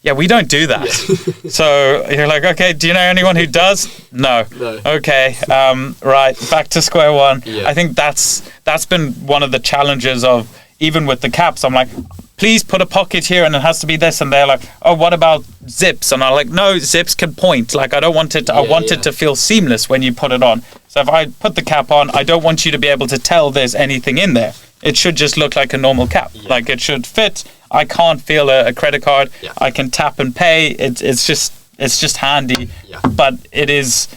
yeah, we don't do that. Yeah. So you're like, okay, do you know anyone who does? No. Okay, right, back to square one. Yeah. I think that's been one of the challenges of, even with the caps, I'm like, please put a pocket here and it has to be this. And they're like, oh, what about zips? And I'm like, no, zips can point. Like, I don't want it, I want it to feel seamless when you put it on. So if I put the cap on, I don't want you to be able to tell there's anything in there. It should just look like a normal cap. Yeah. Like, it should fit. I can't feel a credit card. Yeah. I can tap and pay. It's just handy. Yeah. But it's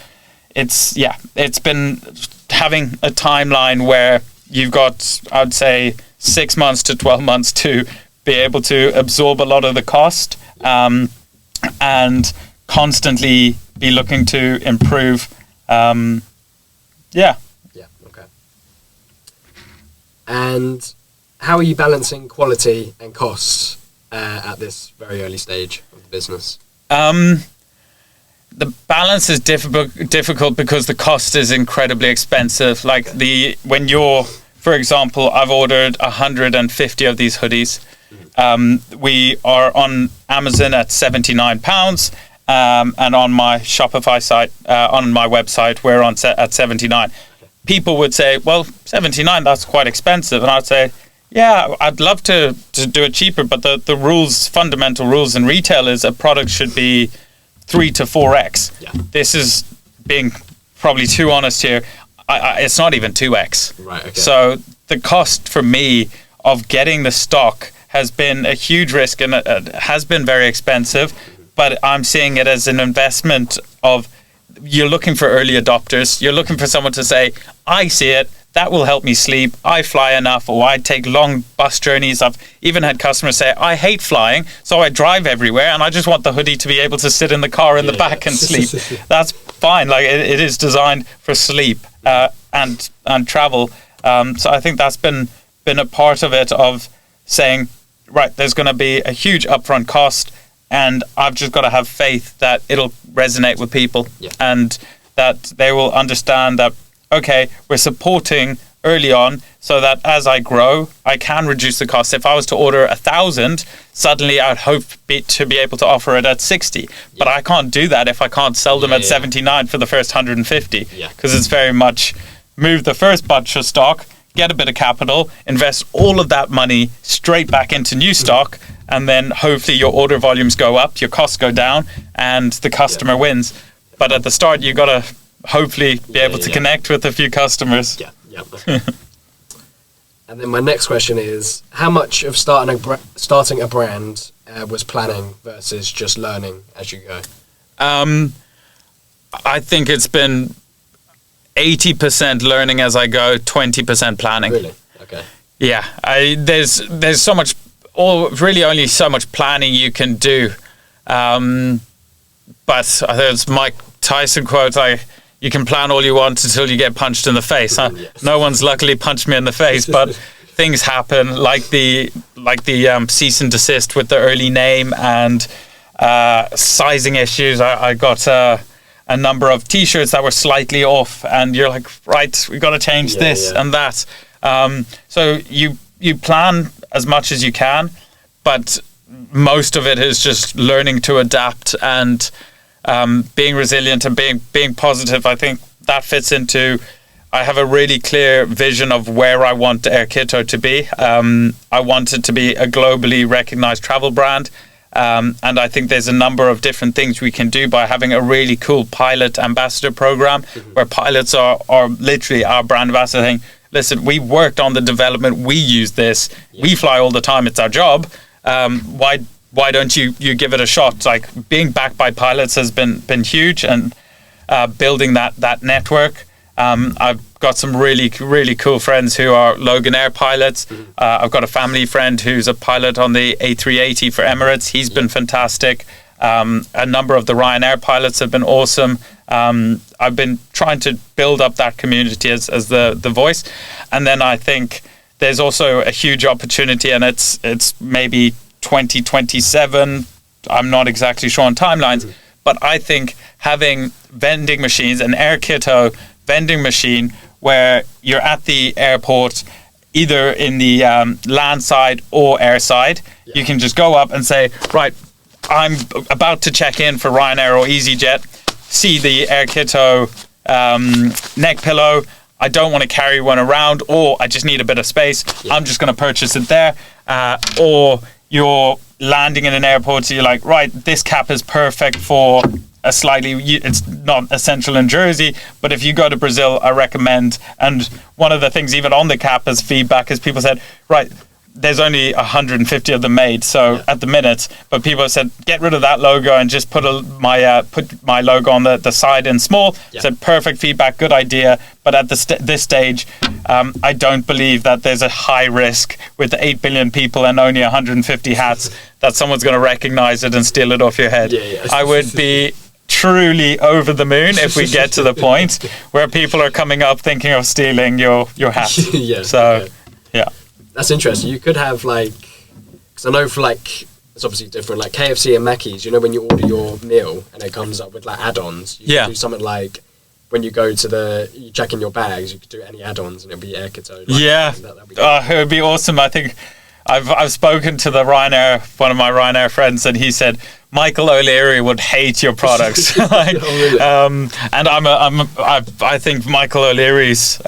been having a timeline where you've got, I'd say, 6 months to 12 months to be able to absorb a lot of the cost, and constantly be looking to improve. Okay. And how are you balancing quality and costs at this very early stage of the business? The balance is difficult because the cost is incredibly expensive. Like for for example, I've ordered 150 of these hoodies. We are on Amazon at £79, and on my Shopify site, on my website, we're on at 79. People would say, well, 79, that's quite expensive. And I'd say, yeah, I'd love to do it cheaper, but the rules, fundamental rules in retail is a product should be 3 to 4x. Yeah. This is being probably too honest here. It's not even 2x. Right, okay. So the cost for me of getting the stock has been a huge risk, and it has been very expensive, but I'm seeing it as an investment of, you're looking for early adopters. You're looking for someone to say, I see it, that will help me sleep. I fly enough, or I take long bus journeys. I've even had customers say, I hate flying, so I drive everywhere, and I just want the hoodie to be able to sit in the car in the back and sleep. That's fine. Like it is designed for sleep and travel. So I think that's been a part of it, of saying, right, there's going to be a huge upfront cost, and I've just got to have faith that it'll resonate with people, and that they will understand that, okay, we're supporting early on so that as I grow, I can reduce the cost. If I was to order 1,000, suddenly I'd hope to be able to offer it at 60. But I can't do that if I can't sell them at 79 for the first 150, because it's very much move the first batch of stock, get a bit of capital, invest all of that money straight back into new stock, and then hopefully your order volumes go up, your costs go down, and the customer wins. But at the start, you got to hopefully be able to connect with a few customers. Okay. And then my next question is, how much of starting a brand was planning versus just learning as you go? I think it's been 80% learning as I go, 20% planning. Really? Okay. Yeah, there's so much, really only so much planning you can do. But there's Mike Tyson quote, you can plan all you want until you get punched in the face. Huh? Yes. No one's luckily punched me in the face, but things happen, like the cease and desist with the early name and sizing issues. I got a number of T-shirts that were slightly off, and you're like, right, we've got to change this and that. So you plan as much as you can, but most of it is just learning to adapt and being resilient and being positive. I think that fits into, I have a really clear vision of where I want Air Kitto to be. I want it to be a globally recognized travel brand. And I think there's a number of different things we can do by having a really cool pilot ambassador program, where pilots are literally our brand ambassador saying, listen, we worked on the development, we use this, we fly all the time, it's our job. Why don't you give it a shot? Like, being backed by pilots has been huge, and building that network. I've got some really, really cool friends who are Logan Air pilots. I've got a family friend who's a pilot on the A380 for Emirates. He's been fantastic. A number of the Ryanair pilots have been awesome. I've been trying to build up that community as the voice. And then I think there's also a huge opportunity, and it's maybe 2027. I'm not exactly sure on timelines, but I think having vending machines, an Air Kitto vending machine, where you're at the airport, either in the land side or air side, you can just go up and say, right, I'm about to check in for Ryanair or EasyJet, see the Air Kitto neck pillow, I don't want to carry one around, or I just need a bit of space, I'm just going to purchase it there. Or you're landing in an airport, so you're like, right, this cap is perfect for a slightly, it's not essential in Jersey, but if you go to Brazil, I recommend. And one of the things even on the cap as feedback is people said, right, there's only 150 of them made, so at the minute, but people have said, get rid of that logo and just put my logo on the side in small. Said, perfect feedback, good idea, but at this stage, I don't believe that there's a high risk with 8 billion people and only 150 hats that someone's going to recognize it and steal it off your head. I would be truly over the moon if we get to the point where people are coming up thinking of stealing your hat. That's interesting. You could have, like, because I know for, like, it's obviously different, like KFC and Mackey's, you know, when you order your meal and it comes up with, like, add-ons, you can do something like when you go to you check in your bags, you could do any add-ons and it'll be Air Kitto. That'd be it would be awesome. I think I've spoken to one of my Ryanair friends, and he said Michael O'Leary would hate your products. And I think Michael O'Leary's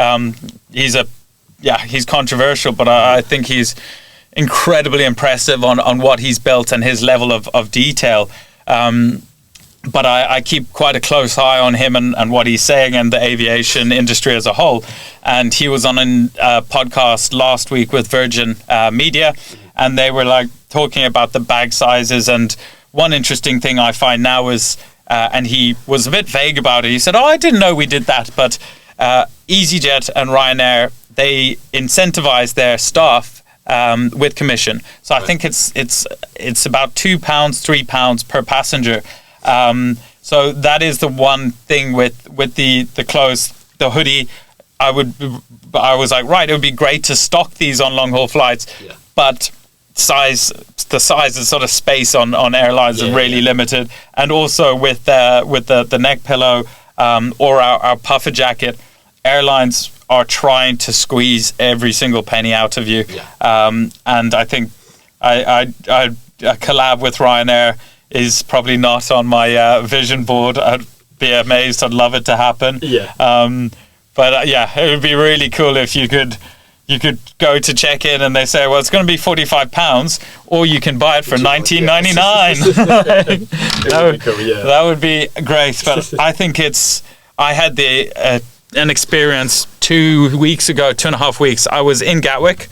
he's controversial, but I think he's incredibly impressive on what he's built and his level of detail. But I keep quite a close eye on him and what he's saying and the aviation industry as a whole. And he was on a podcast last week with Virgin Media, and they were talking about the bag sizes. And one interesting thing I find now is, and he was a bit vague about it. He said, I didn't know we did that. But EasyJet and Ryanair, they incentivize their staff with commission. So I think it's about £2, £3 per passenger. So that is the one thing with the clothes, the hoodie. I was like, right, it would be great to stock these on long haul flights, but the size and sort of space on airlines is really limited. And also with the neck pillow or our puffer jacket, airlines are trying to squeeze every single penny out of you. And I think I collab with Ryanair is probably not on my vision board. I'd be amazed. I'd love it to happen. But it would be really cool if you could go to check in and they say, well, it's going to be £45, or you can buy it for $19.99. That would be great. But I think I had an experience 2.5 weeks. I was in Gatwick.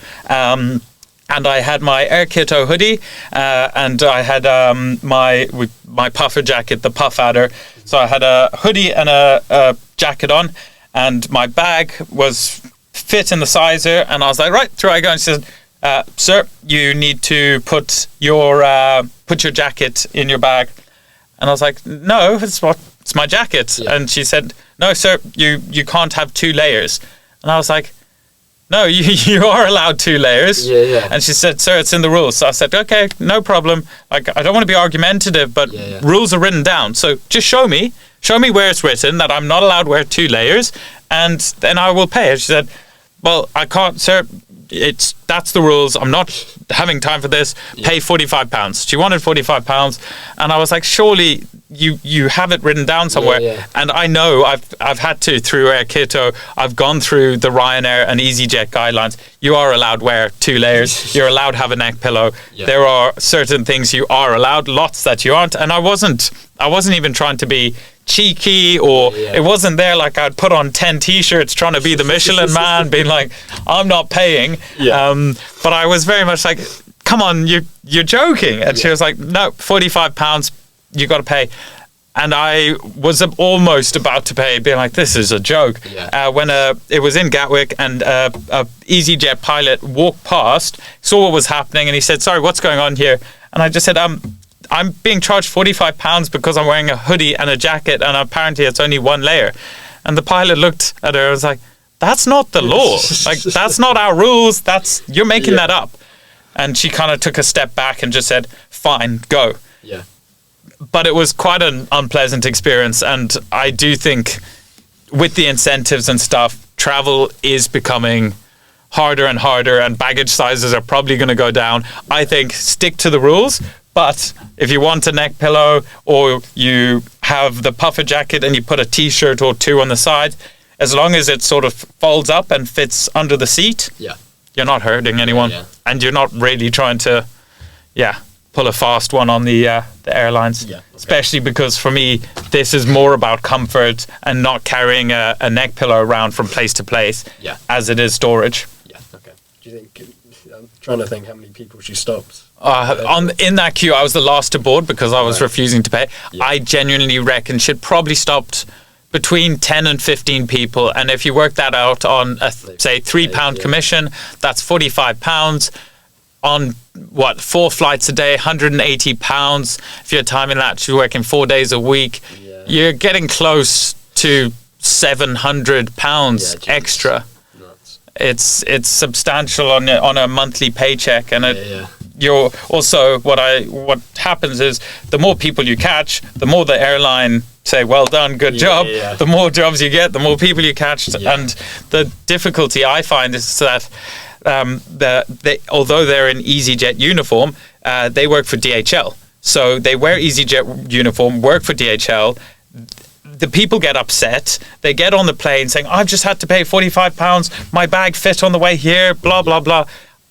And I had my Air Kitto hoodie, and I had my puffer jacket, the Puff Adder. So I had a hoodie and a jacket on, and my bag was fit in the sizer. And I was like, right, through I go. And she said, sir, you need to put your jacket in your bag. And I was like, no, it's my jacket. And she said, no, sir, you can't have 2 layers. And I was like, no, you are allowed 2 layers. And she said, sir, it's in the rules. So I said, okay, no problem. I don't want to be argumentative, but rules are written down. So just show me where it's written that I'm not allowed to wear 2 layers, and then I will pay. She said, well, I can't, sir. That's the rules. I'm not having time for this. Pay £45. She wanted £45, and I was like, surely you have it written down somewhere. And I know I've had to through Air Kitto. I've gone through the Ryanair and EasyJet guidelines. You are allowed to wear 2 layers. You're allowed to have a neck pillow. There are certain things you are allowed, lots that you aren't. And I wasn't even trying to be cheeky, or it wasn't there like I'd put on 10 t-shirts trying to be the Michelin man, being like, I'm not paying. But I was very much like, come on, you're joking. And she was like, no, £45, you got to pay. And I was almost about to pay, being like, this is a joke. When it was in Gatwick, and a EasyJet pilot walked past, saw what was happening, and he said, sorry, what's going on here? And I just said, I'm being charged £45 because I'm wearing a hoodie and a jacket, and apparently it's only 1 layer. And the pilot looked at her and was like, that's not the law. Like, that's not our rules. You're making that up. And she kind of took a step back and just said, fine, go. But it was quite an unpleasant experience. And I do think with the incentives and stuff, travel is becoming harder and harder, and baggage sizes are probably going to go down. I think stick to the rules. But if you want a neck pillow, or you have the puffer jacket and you put a t-shirt or 2 on the side, as long as it sort of folds up and fits under the seat, you're not hurting anyone. And you're not really trying to, pull a fast one on the airlines. Especially because for me, this is more about comfort and not carrying a neck pillow around from place to place as it is storage. Do you think, I'm trying to think how many people she stopped. In that queue, I was the last to board because I was refusing to pay. I genuinely reckon she'd probably stopped between 10 and 15 people. And if you work that out on, say, £3 commission, that's £45 on, 4 flights a day, £180. If you're timing that, she's working 4 days a week. You're getting close to £700 extra. It's substantial on a monthly paycheck, and you're also what happens is the more people you catch, the more the airline say, well done, good job. The more jobs you get, the more people you catch. And the difficulty I find is that although they're in EasyJet uniform, they work for DHL. So they wear EasyJet uniform, work for DHL. The people get upset. They get on the plane saying, I've just had to pay £45. My bag fit on the way here, blah, blah, blah.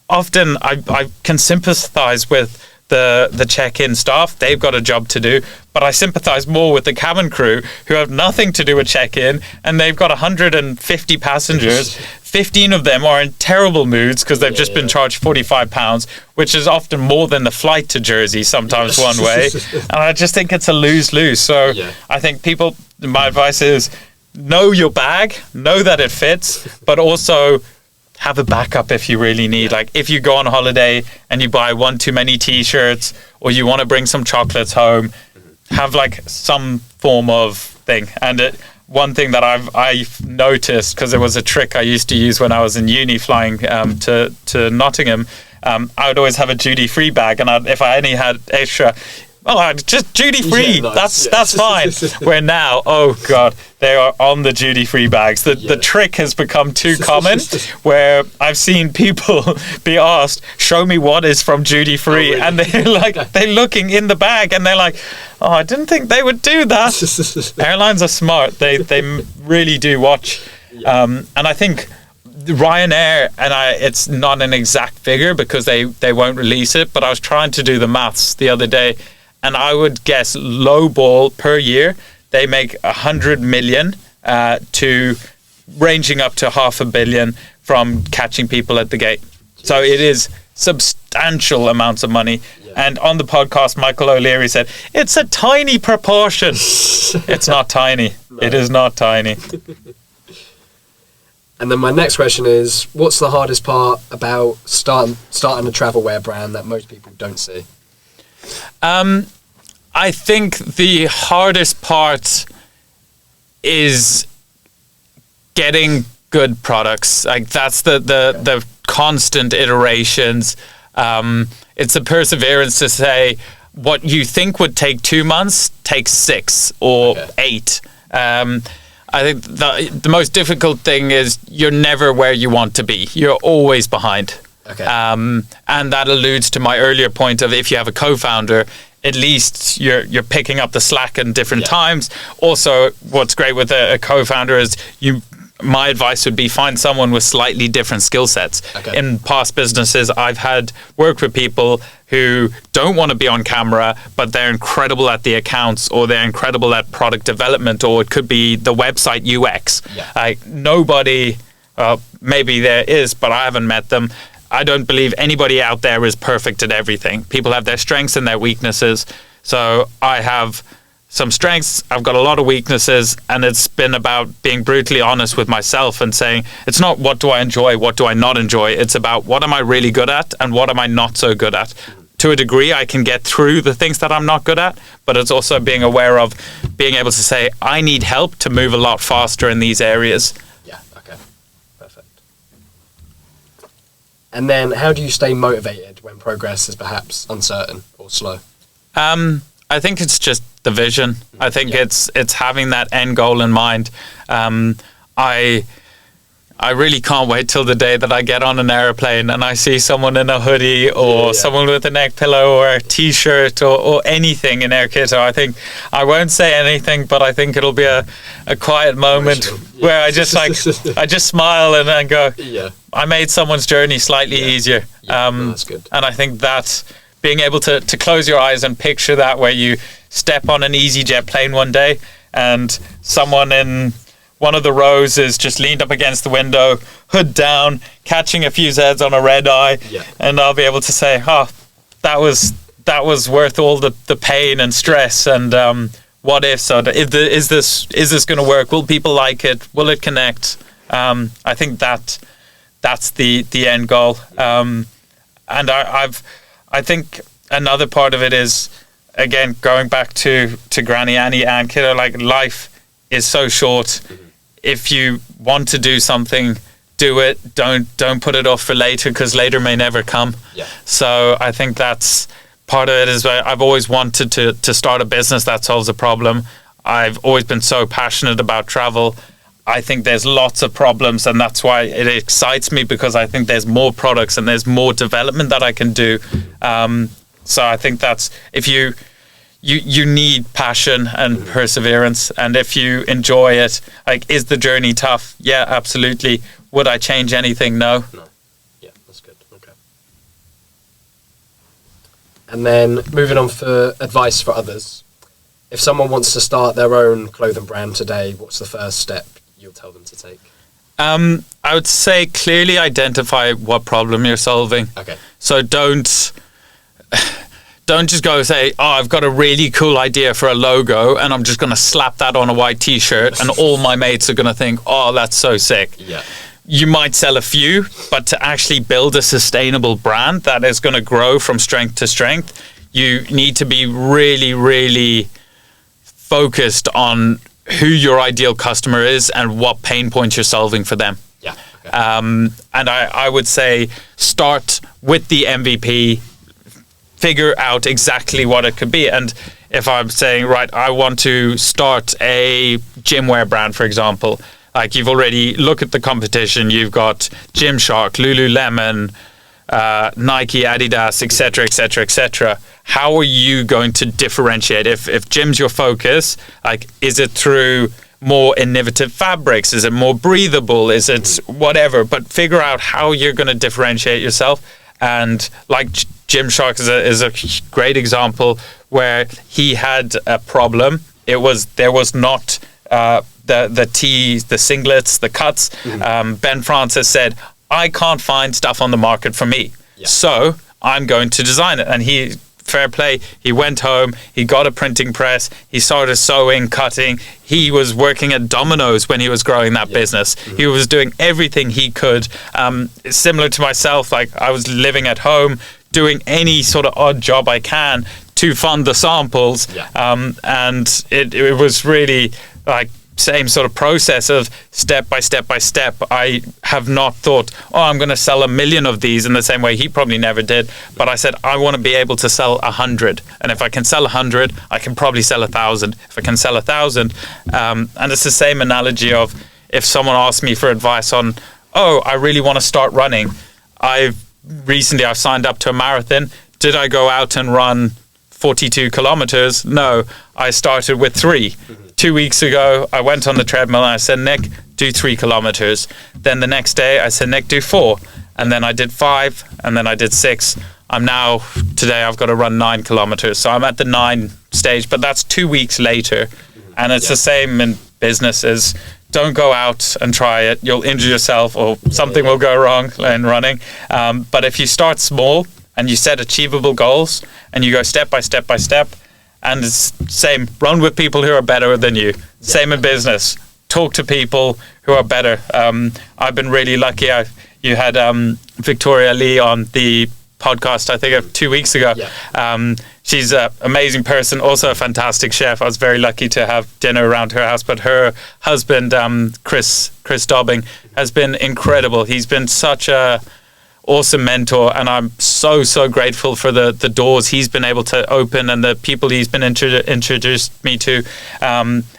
Often I can sympathise with the check-in staff. They've got a job to do. But I sympathise more with the cabin crew who have nothing to do with check-in, and they've got 150 passengers. 15 of them are in terrible moods because they've just been charged £45, which is often more than the flight to Jersey, sometimes one way. And I just think it's a lose-lose. So I think my advice is know your bag, know that it fits, but also have a backup if you really need. Like if you go on holiday and you buy one too many t-shirts, or you want to bring some chocolates home, have like some form of thing. And one thing that I've noticed, because it was a trick I used to use when I was in uni flying to Nottingham, I would always have a duty-free bag, and if I only had extra, just duty-free, that's fine. Where now, oh God, they are on the duty-free bags. The trick has become too common, where I've seen people be asked, show me what is from duty-free, and they're looking in the bag, and they're like, oh, I didn't think they would do that. Airlines are smart. They really do watch. And I think Ryanair, it's not an exact figure because they won't release it, but I was trying to do the maths the other day, and I would guess low ball per year, they make 100 million to ranging up to 500 million from catching people at the gate. Jeez. So it is substantial amounts of money. Yeah. And on the podcast, Michael O'Leary said, it's a tiny proportion. It's not tiny. No. It is not tiny. And then my next question is, what's the hardest part about starting a travel wear brand that most people don't see? I think the hardest part is getting good products. Like that's the constant iterations. It's a perseverance to say what you think would take 2 months takes 6 or 8. I think the most difficult thing is you're never where you want to be. You're always behind. Okay. And that alludes to my earlier point of if you have a co-founder, at least you're picking up the slack in different times. Also, what's great with a co-founder is my advice would be find someone with slightly different skill sets. Okay. In past businesses, I've had worked with people who don't want to be on camera, but they're incredible at the accounts, or they're incredible at product development, or it could be the website UX. Yeah. Like nobody, maybe there is, but I haven't met them. I don't believe anybody out there is perfect at everything. People have their strengths and their weaknesses. So I have some strengths, I've got a lot of weaknesses, and it's been about being brutally honest with myself and saying, it's not what do I enjoy, what do I not enjoy, it's about what am I really good at and what am I not so good at. To a degree, I can get through the things that I'm not good at, but it's also being aware of being able to say, I need help to move a lot faster in these areas. Yeah, okay, perfect. And then how do you stay motivated when progress is perhaps uncertain or slow? I think it's just the vision. I think it's having that end goal in mind. I really can't wait till the day that I get on an airplane and I see someone in a hoodie or someone with a neck pillow or a t-shirt or anything in Air Kitto. I think I won't say anything, but I think it'll be a quiet moment where I just I just smile and go, I made someone's journey slightly easier. That's good. And I think that being able to close your eyes and picture that, where you step on an EasyJet plane one day and someone in one of the rows is just leaned up against the window, hood down, catching a few Zs on a red eye, and I'll be able to say, that was worth all the pain and stress, and what if? So is this going to work? Will people like it? Will it connect? I think that's the end goal. And I think another part of it is, again, going back to Granny Annie and Kiddo, like life is so short. If you want to do something, do it. Don't put it off for later, because later may never come. So I think that's part of it. Is I've always wanted to start a business that solves a problem. I've always been so passionate about travel. I think there's lots of problems, and that's why it excites me, because I think there's more products and there's more development that I can do. So I think that's, if you need passion and perseverance, and if you enjoy it, like, is the journey tough? Yeah, absolutely. Would I change anything? No. Yeah, that's good. Okay. And then moving on for advice for others. If someone wants to start their own clothing brand today, what's the first step you'll tell them to take? I would say clearly identify what problem you're solving. Okay. So don't just go say, oh, I've got a really cool idea for a logo and I'm just going to slap that on a white t-shirt and all my mates are going to think, oh, that's so sick. Yeah. You might sell a few, but to actually build a sustainable brand that is going to grow from strength to strength, you need to be really, really focused on who your ideal customer is and what pain points you're solving for them. Yeah. Okay. And I would say start with the MVP, figure out exactly what it could be. And if I'm saying, right, I want to start a gym wear brand, for example, like, you've already looked at the competition, you've got Gymshark, Lululemon, Nike, Adidas, etc., etc., etc. How are you going to differentiate? If gym's your focus, like, is it through more innovative fabrics? Is it more breathable? Is it whatever? But figure out how you're going to differentiate yourself. And like Gymshark is a great example where he had a problem. There was not the tees, the singlets, the cuts. Ben Francis said, I can't find stuff on the market for me. Yeah. So I'm going to design it. And he, fair play, he went home, he got a printing press, he started sewing, cutting. He was working at Domino's when he was growing that business. He was doing everything he could. Similar to myself, like, I was living at home, doing any sort of odd job I can to fund the samples. Yeah. And it was really like same sort of process of step by step by step. I have not thought, oh, I'm going to sell 1 million of these in the same way he probably never did. But I said, I want to be able to sell 100. And if I can sell 100, I can probably sell 1,000. If I can sell 1,000, and it's the same analogy of if someone asks me for advice on, oh, I really want to start running. I've signed up to a marathon. Did I go out and run 42 kilometers? No, I started with 3. 2 weeks ago, I went on the treadmill and I said, Nick, do 3 kilometers. Then the next day I said, Nick, do 4. And then I did 5, and then I did 6. Today I've got to run 9 kilometers. So I'm at the 9 stage, but that's 2 weeks later. And it's the same in business. Is don't go out and try it. You'll injure yourself, or something will go wrong in running. But if you start small and you set achievable goals and you go step by step by step, and it's same, run with people who are better than you. Same in business. Talk to people who are better. I've been really lucky. You had Victoria Lee on the podcast, I think, of 2 weeks ago. Yeah. She's an amazing person, also a fantastic chef. I was very lucky to have dinner around her house. But her husband, Chris Dobbing, has been incredible. He's been such a awesome mentor, and I'm so grateful for the doors he's been able to open and the people he's been introduced me to,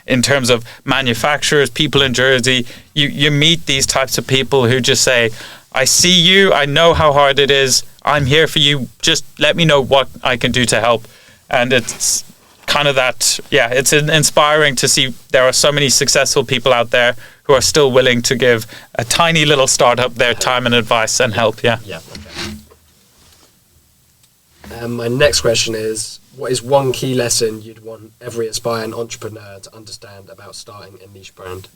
in terms of manufacturers, people in Jersey. You meet these types of people who just say, I see you, I know how hard it is, I'm here for you, just let me know what I can do to help. And it's kind of that, it's inspiring to see there are so many successful people out there who are still willing to give a tiny little startup their time and advice and help. Okay. My next question is, what is one key lesson you'd want every aspiring entrepreneur to understand about starting a niche brand?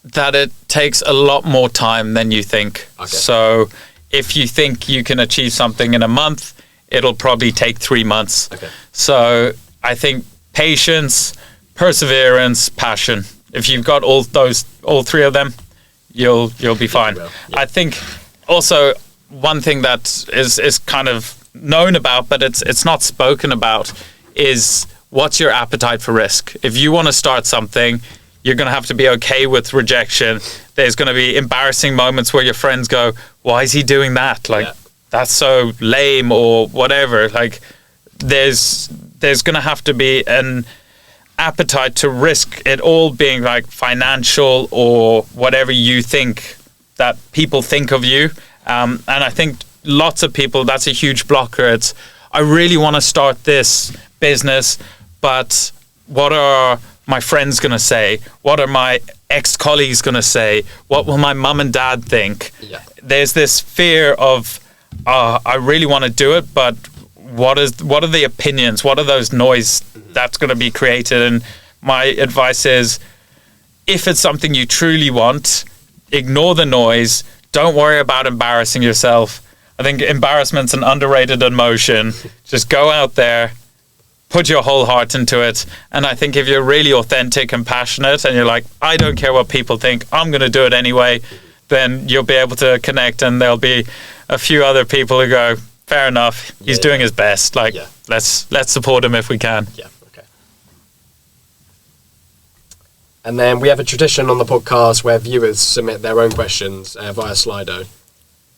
That it takes a lot more time than you think. Okay. So if you think you can achieve something in a month, it'll probably take 3 months. Okay. So I think patience, perseverance, passion. If you've got all 3 of them, you'll be fine. Yeah. I think also one thing that is kind of known about, but it's not spoken about, is what's your appetite for risk. If you want to start something, you're going to have to be okay with rejection. There's going to be embarrassing moments where your friends go, why is he doing that? That's so lame or whatever. Like, there's going to have to be appetite to risk it all being like financial or whatever you think that people think of you. And I think lots of people, that's a huge blocker. It's, I really want to start this business, but what are my friends going to say? What are my ex-colleagues going to say? What will my mum and dad think? Yeah. There's this fear of, I really want to do it, but what are the opinions? What are those noise that's going to be created? And my advice is, if it's something you truly want, ignore the noise. Don't worry about embarrassing yourself. I think embarrassment's an underrated emotion. Just go out there, put your whole heart into it. And I think if you're really authentic and passionate and you're like, I don't care what people think, I'm going to do it anyway, then you'll be able to connect, and there'll be a few other people who go, fair enough, he's doing his best. Like, let's support him if we can. Yeah, okay. And then we have a tradition on the podcast where viewers submit their own questions via Slido.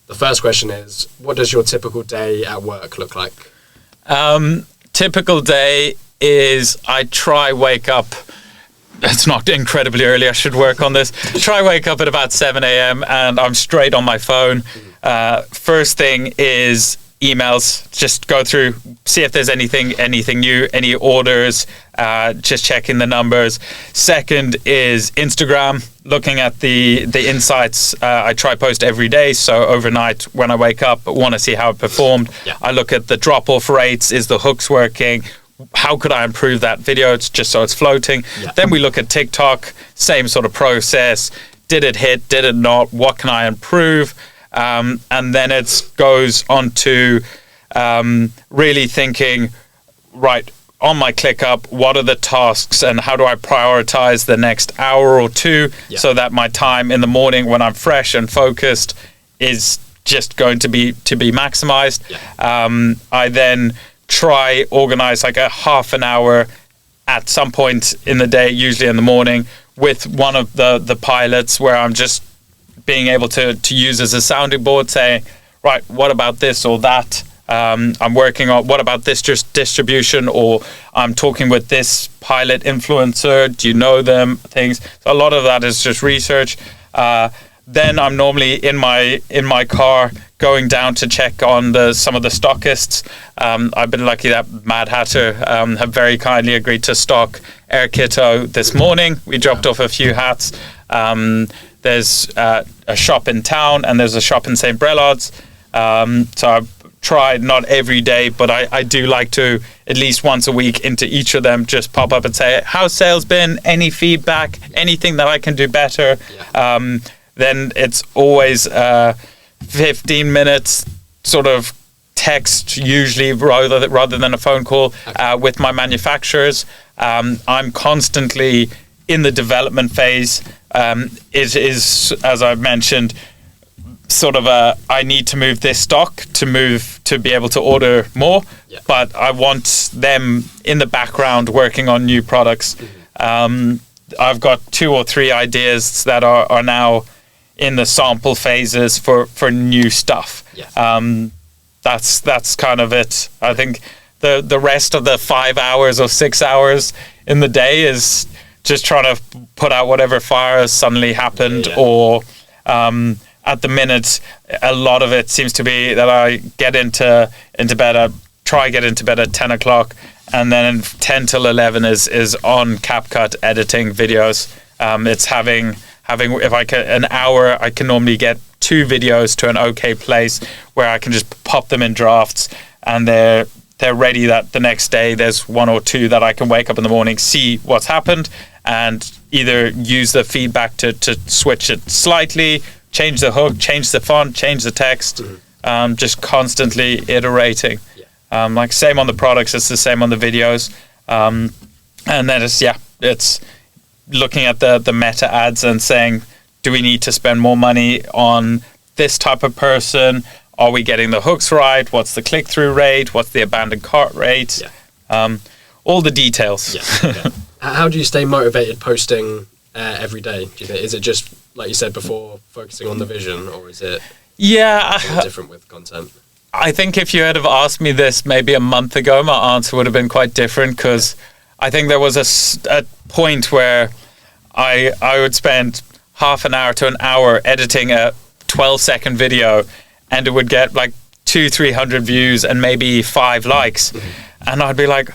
The first question is, what does your typical day at work look like? Typical day is I try wake up. It's not incredibly early. I should work on this. Try wake up at about 7 a.m. and I'm straight on my phone. First thing is emails. Just go through, see if there's anything new, any orders, just checking the numbers. Second is Instagram, looking at the insights. I try post every day, so overnight when I wake up, I want to see how it performed. I look at the drop-off rates. Is the hooks working? How could I improve that video? It's just so it's floating. Then we look at TikTok, same sort of process. Did it hit? Did it not? What can I improve? And then it goes on to really thinking, right, on my ClickUp, what are the tasks and how do I prioritize the next hour or two so that my time in the morning when I'm fresh and focused is just going to be maximized. I then try organize like a half an hour at some point in the day, usually in the morning, with one of the pilots where I'm just being able to use as a sounding board, saying, right, what about this or that? I'm working on, what about this just distribution, or I'm talking with this pilot influencer, do you know them, things. So a lot of that is just research. Then I'm normally in my car going down to check on some of the stockists. I've been lucky that Mad Hatter have very kindly agreed to stock Air Kitto this morning. We dropped off a few hats. There's a shop in town and there's a shop in St. Brelard's. So I've tried, not every day, but I do like to at least once a week into each of them just pop up and say, how's sales been? Any feedback? Anything that I can do better? Then it's always 15 minutes sort of text, usually rather than a phone call, with my manufacturers. I'm constantly in the development phase. It is, as I've mentioned, sort of I need to move this stock to be able to order more, but I want them in the background working on new products. I've got 2 or 3 ideas that are now in the sample phases for new stuff. That's kind of it. I think the rest of the 5 hours or 6 hours in the day is just trying to put out whatever fire has suddenly happened, or at the minute, a lot of it seems to be that I get into bed. Try get into bed at 10 o'clock, and then 10 till 11 is on CapCut editing videos. It's having if I can an hour, I can normally get 2 videos to an okay place where I can just pop them in drafts, and they're ready that the next day there's 1 or 2 that I can wake up in the morning, see what's happened, and either use the feedback to switch it slightly, change the hook, change the font, change the text, just constantly iterating. Like same on the products, it's the same on the videos. And then it's looking at the meta ads and saying, do we need to spend more money on this type of person? Are we getting the hooks right? What's the click-through rate? What's the abandoned cart rate? All the details. How do you stay motivated posting every day? Do you think, is it just, like you said before, focusing on the vision, or is it different with content? I think if you had have asked me this maybe a month ago, my answer would have been quite different, because I think there was a point where I would spend half an hour to an hour editing a 12-second video, and it would get like 200-300 views and maybe 5 likes, and I'd be like,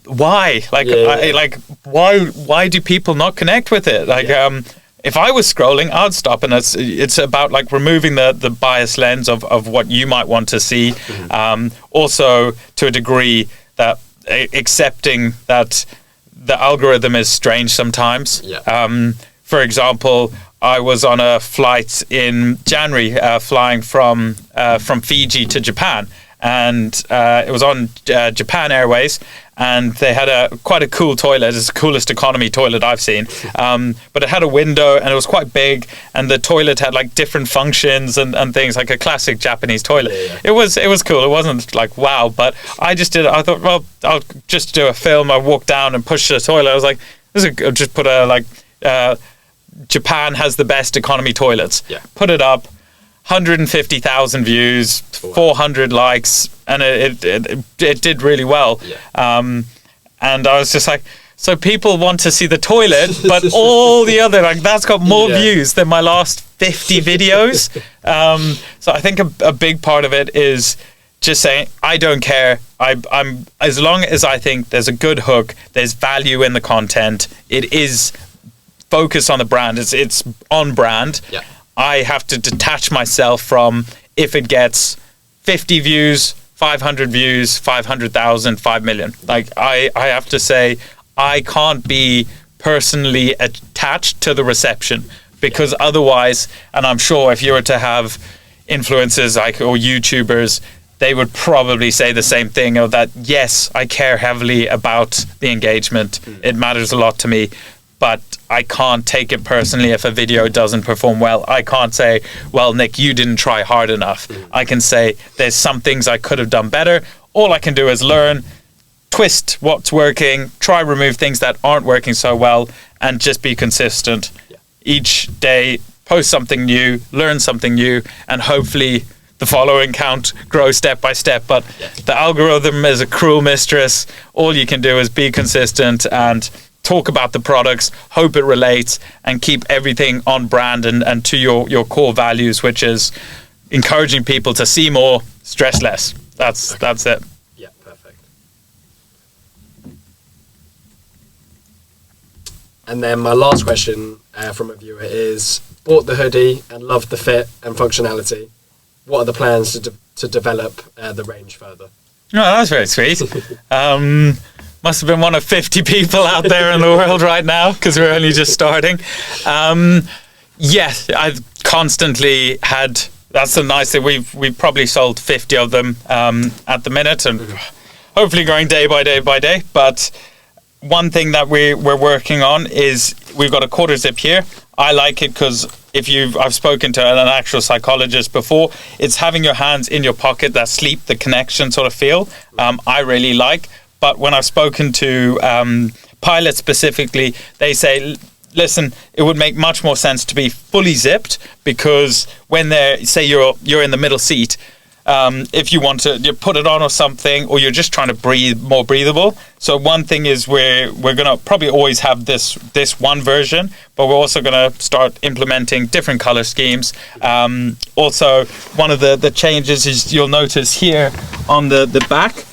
why? Like, why do people not connect with it? Like, if I was scrolling, I'd stop, and it's about like removing the bias lens of what you might want to see. Also, to a degree, that accepting that the algorithm is strange sometimes. For example, I was on a flight in January, flying from Fiji to Japan, and it was on Japan Airways, and they had quite a cool toilet. It's the coolest economy toilet I've seen, but it had a window, and it was quite big, and the toilet had like different functions and things, like a classic Japanese toilet. It was cool. It wasn't like wow, but I just did it. I thought, well, I'll just do a film. I walked down and pushed the toilet. I was like, just put a like Japan has the best economy toilets. Put it up. 150,000 views, 400 likes, and it did really well. And I was just like, so people want to see the toilet, but all the other, like, that's got more views than my last 50 videos. So I think a big part of it is just saying, I don't care. I'm as long as I think there's a good hook, there's value in the content, it is focused on the brand, it's on brand. I have to detach myself from if it gets 50 views, 500 views, 500,000, 5 million. Like, I have to say, I can't be personally attached to the reception, because otherwise, and I'm sure if you were to have influencers like or YouTubers, they would probably say the same thing, or that, yes, I care heavily about the engagement. It matters a lot to me. But I can't take it personally if a video doesn't perform well. I can't say, well, Nick, you didn't try hard enough. I can say there's some things I could have done better. All I can do is learn, twist what's working, try remove things that aren't working so well, and just be consistent. Each day, post something new, learn something new, and hopefully the following count grows step by step. But the algorithm is a cruel mistress. All you can do is be consistent and talk about the products, hope it relates, and keep everything on brand and to your core values, which is encouraging people to see more, stress less. That's it. Yeah, perfect. And then my last question from a viewer is, bought the hoodie and loved the fit and functionality. What are the plans to develop the range further? No, that's very sweet. Must have been one of 50 people out there in the world right now, because we're only just starting. Yes, I've constantly had. That's the nice thing. We've probably sold 50 of them at the minute, and hopefully going day by day by day. But one thing that we're working on is we've got a quarter zip here. I like it because I've spoken to an actual psychologist before. It's having your hands in your pocket, that sleep, the connection sort of feel. I really like. But when I've spoken to pilots specifically, they say, listen, it would make much more sense to be fully zipped, because when say you're in the middle seat, if you want to put it on or something, or you're just trying to breathe more breathable. So one thing is we're going to probably always have this one version, but we're also going to start implementing different color schemes. Also, one of the changes is you'll notice here on the back,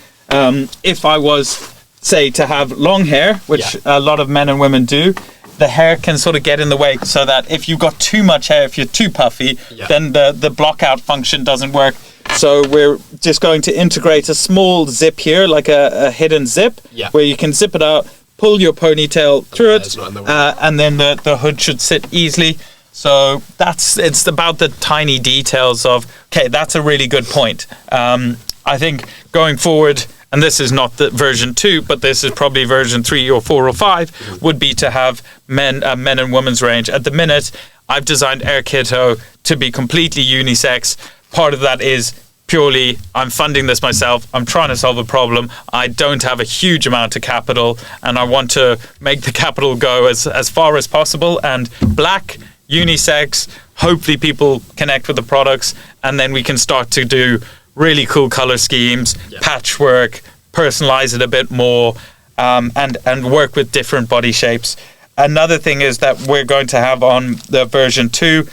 if I was, say, to have long hair, which a lot of men and women do, the hair can sort of get in the way, so that if you've got too much hair, if you're too puffy, then the block out function doesn't work. So we're just going to integrate a small zip here, like a hidden zip, where you can zip it out, pull your ponytail through it, and then the hood should sit easily. So it's about the tiny details of, okay, that's a really good point. I think going forward, and this is not the version 2, but this is probably version 3 or 4 or 5, would be to have men and women's range. At the minute, I've designed Air Kitto to be completely unisex. Part of that is purely, I'm funding this myself. I'm trying to solve a problem. I don't have a huge amount of capital, and I want to make the capital go as far as possible. And black, unisex, hopefully people connect with the products, and then we can start to do really cool color schemes, patchwork, personalize it a bit more, and work with different body shapes. Another thing is that we're going to have on the version 2,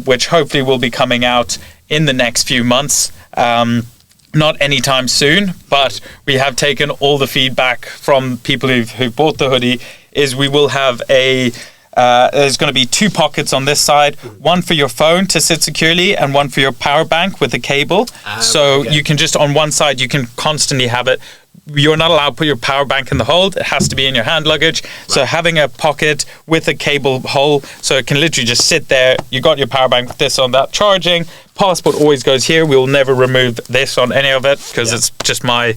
which hopefully will be coming out in the next few months. Not anytime soon, but we have taken all the feedback from people who've bought the hoodie, is we will have there's going to be 2 pockets on this side, one for your phone to sit securely and one for your power bank with a cable. You can just, on one side, you can constantly have it. You're not allowed to put your power bank in the hold. It has to be in your hand luggage. Right. So having a pocket with a cable hole, so it can literally just sit there. You got your power bank with this on that charging. Passport always goes here. We will never remove this on any of it because it's just I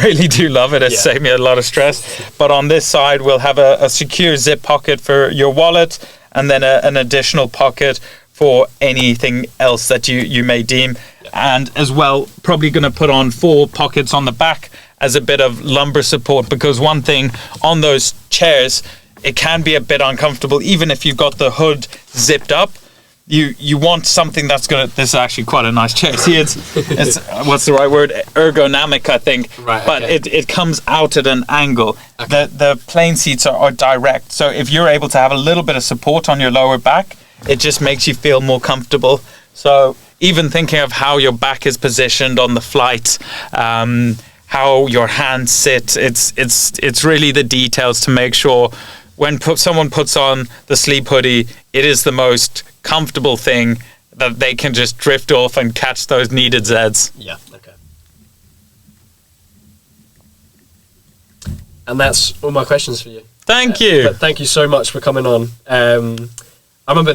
really do love it. It saved me a lot of stress. But on this side, we'll have a secure zip pocket for your wallet, and then an additional pocket for anything else that you may deem. And as well, probably going to put on 4 pockets on the back as a bit of lumbar support, because one thing on those chairs, it can be a bit uncomfortable, even if you've got the hood zipped up. You want something that's going to... This is actually quite a nice chair. See, it's what's the right word? Ergonomic, I think. Right, but it comes out at an angle. Okay. The plane seats are direct. So if you're able to have a little bit of support on your lower back, it just makes you feel more comfortable. So even thinking of how your back is positioned on the flight, how your hands sit, it's really the details to make sure when someone puts on the sleep hoodie, it is the most comfortable thing that they can just drift off and catch those needed Zs. Yeah, okay. And that's all my questions for you. Thank you. But thank you so much for coming on. I remember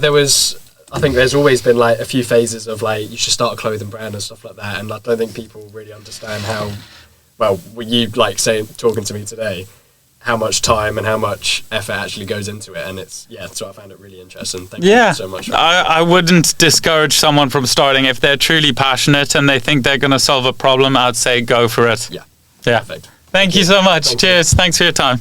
I think there's always been like a few phases of like you should start a clothing brand and stuff like that, and I don't think people really understand how you like talking to me today, how much time and how much effort actually goes into it, and so I found it really interesting. Thank you so much. I wouldn't discourage someone from starting if they're truly passionate and they think they're going to solve a problem. I'd say go for it. Yeah. Perfect. Thank you so much. Cheers. Thanks for your time.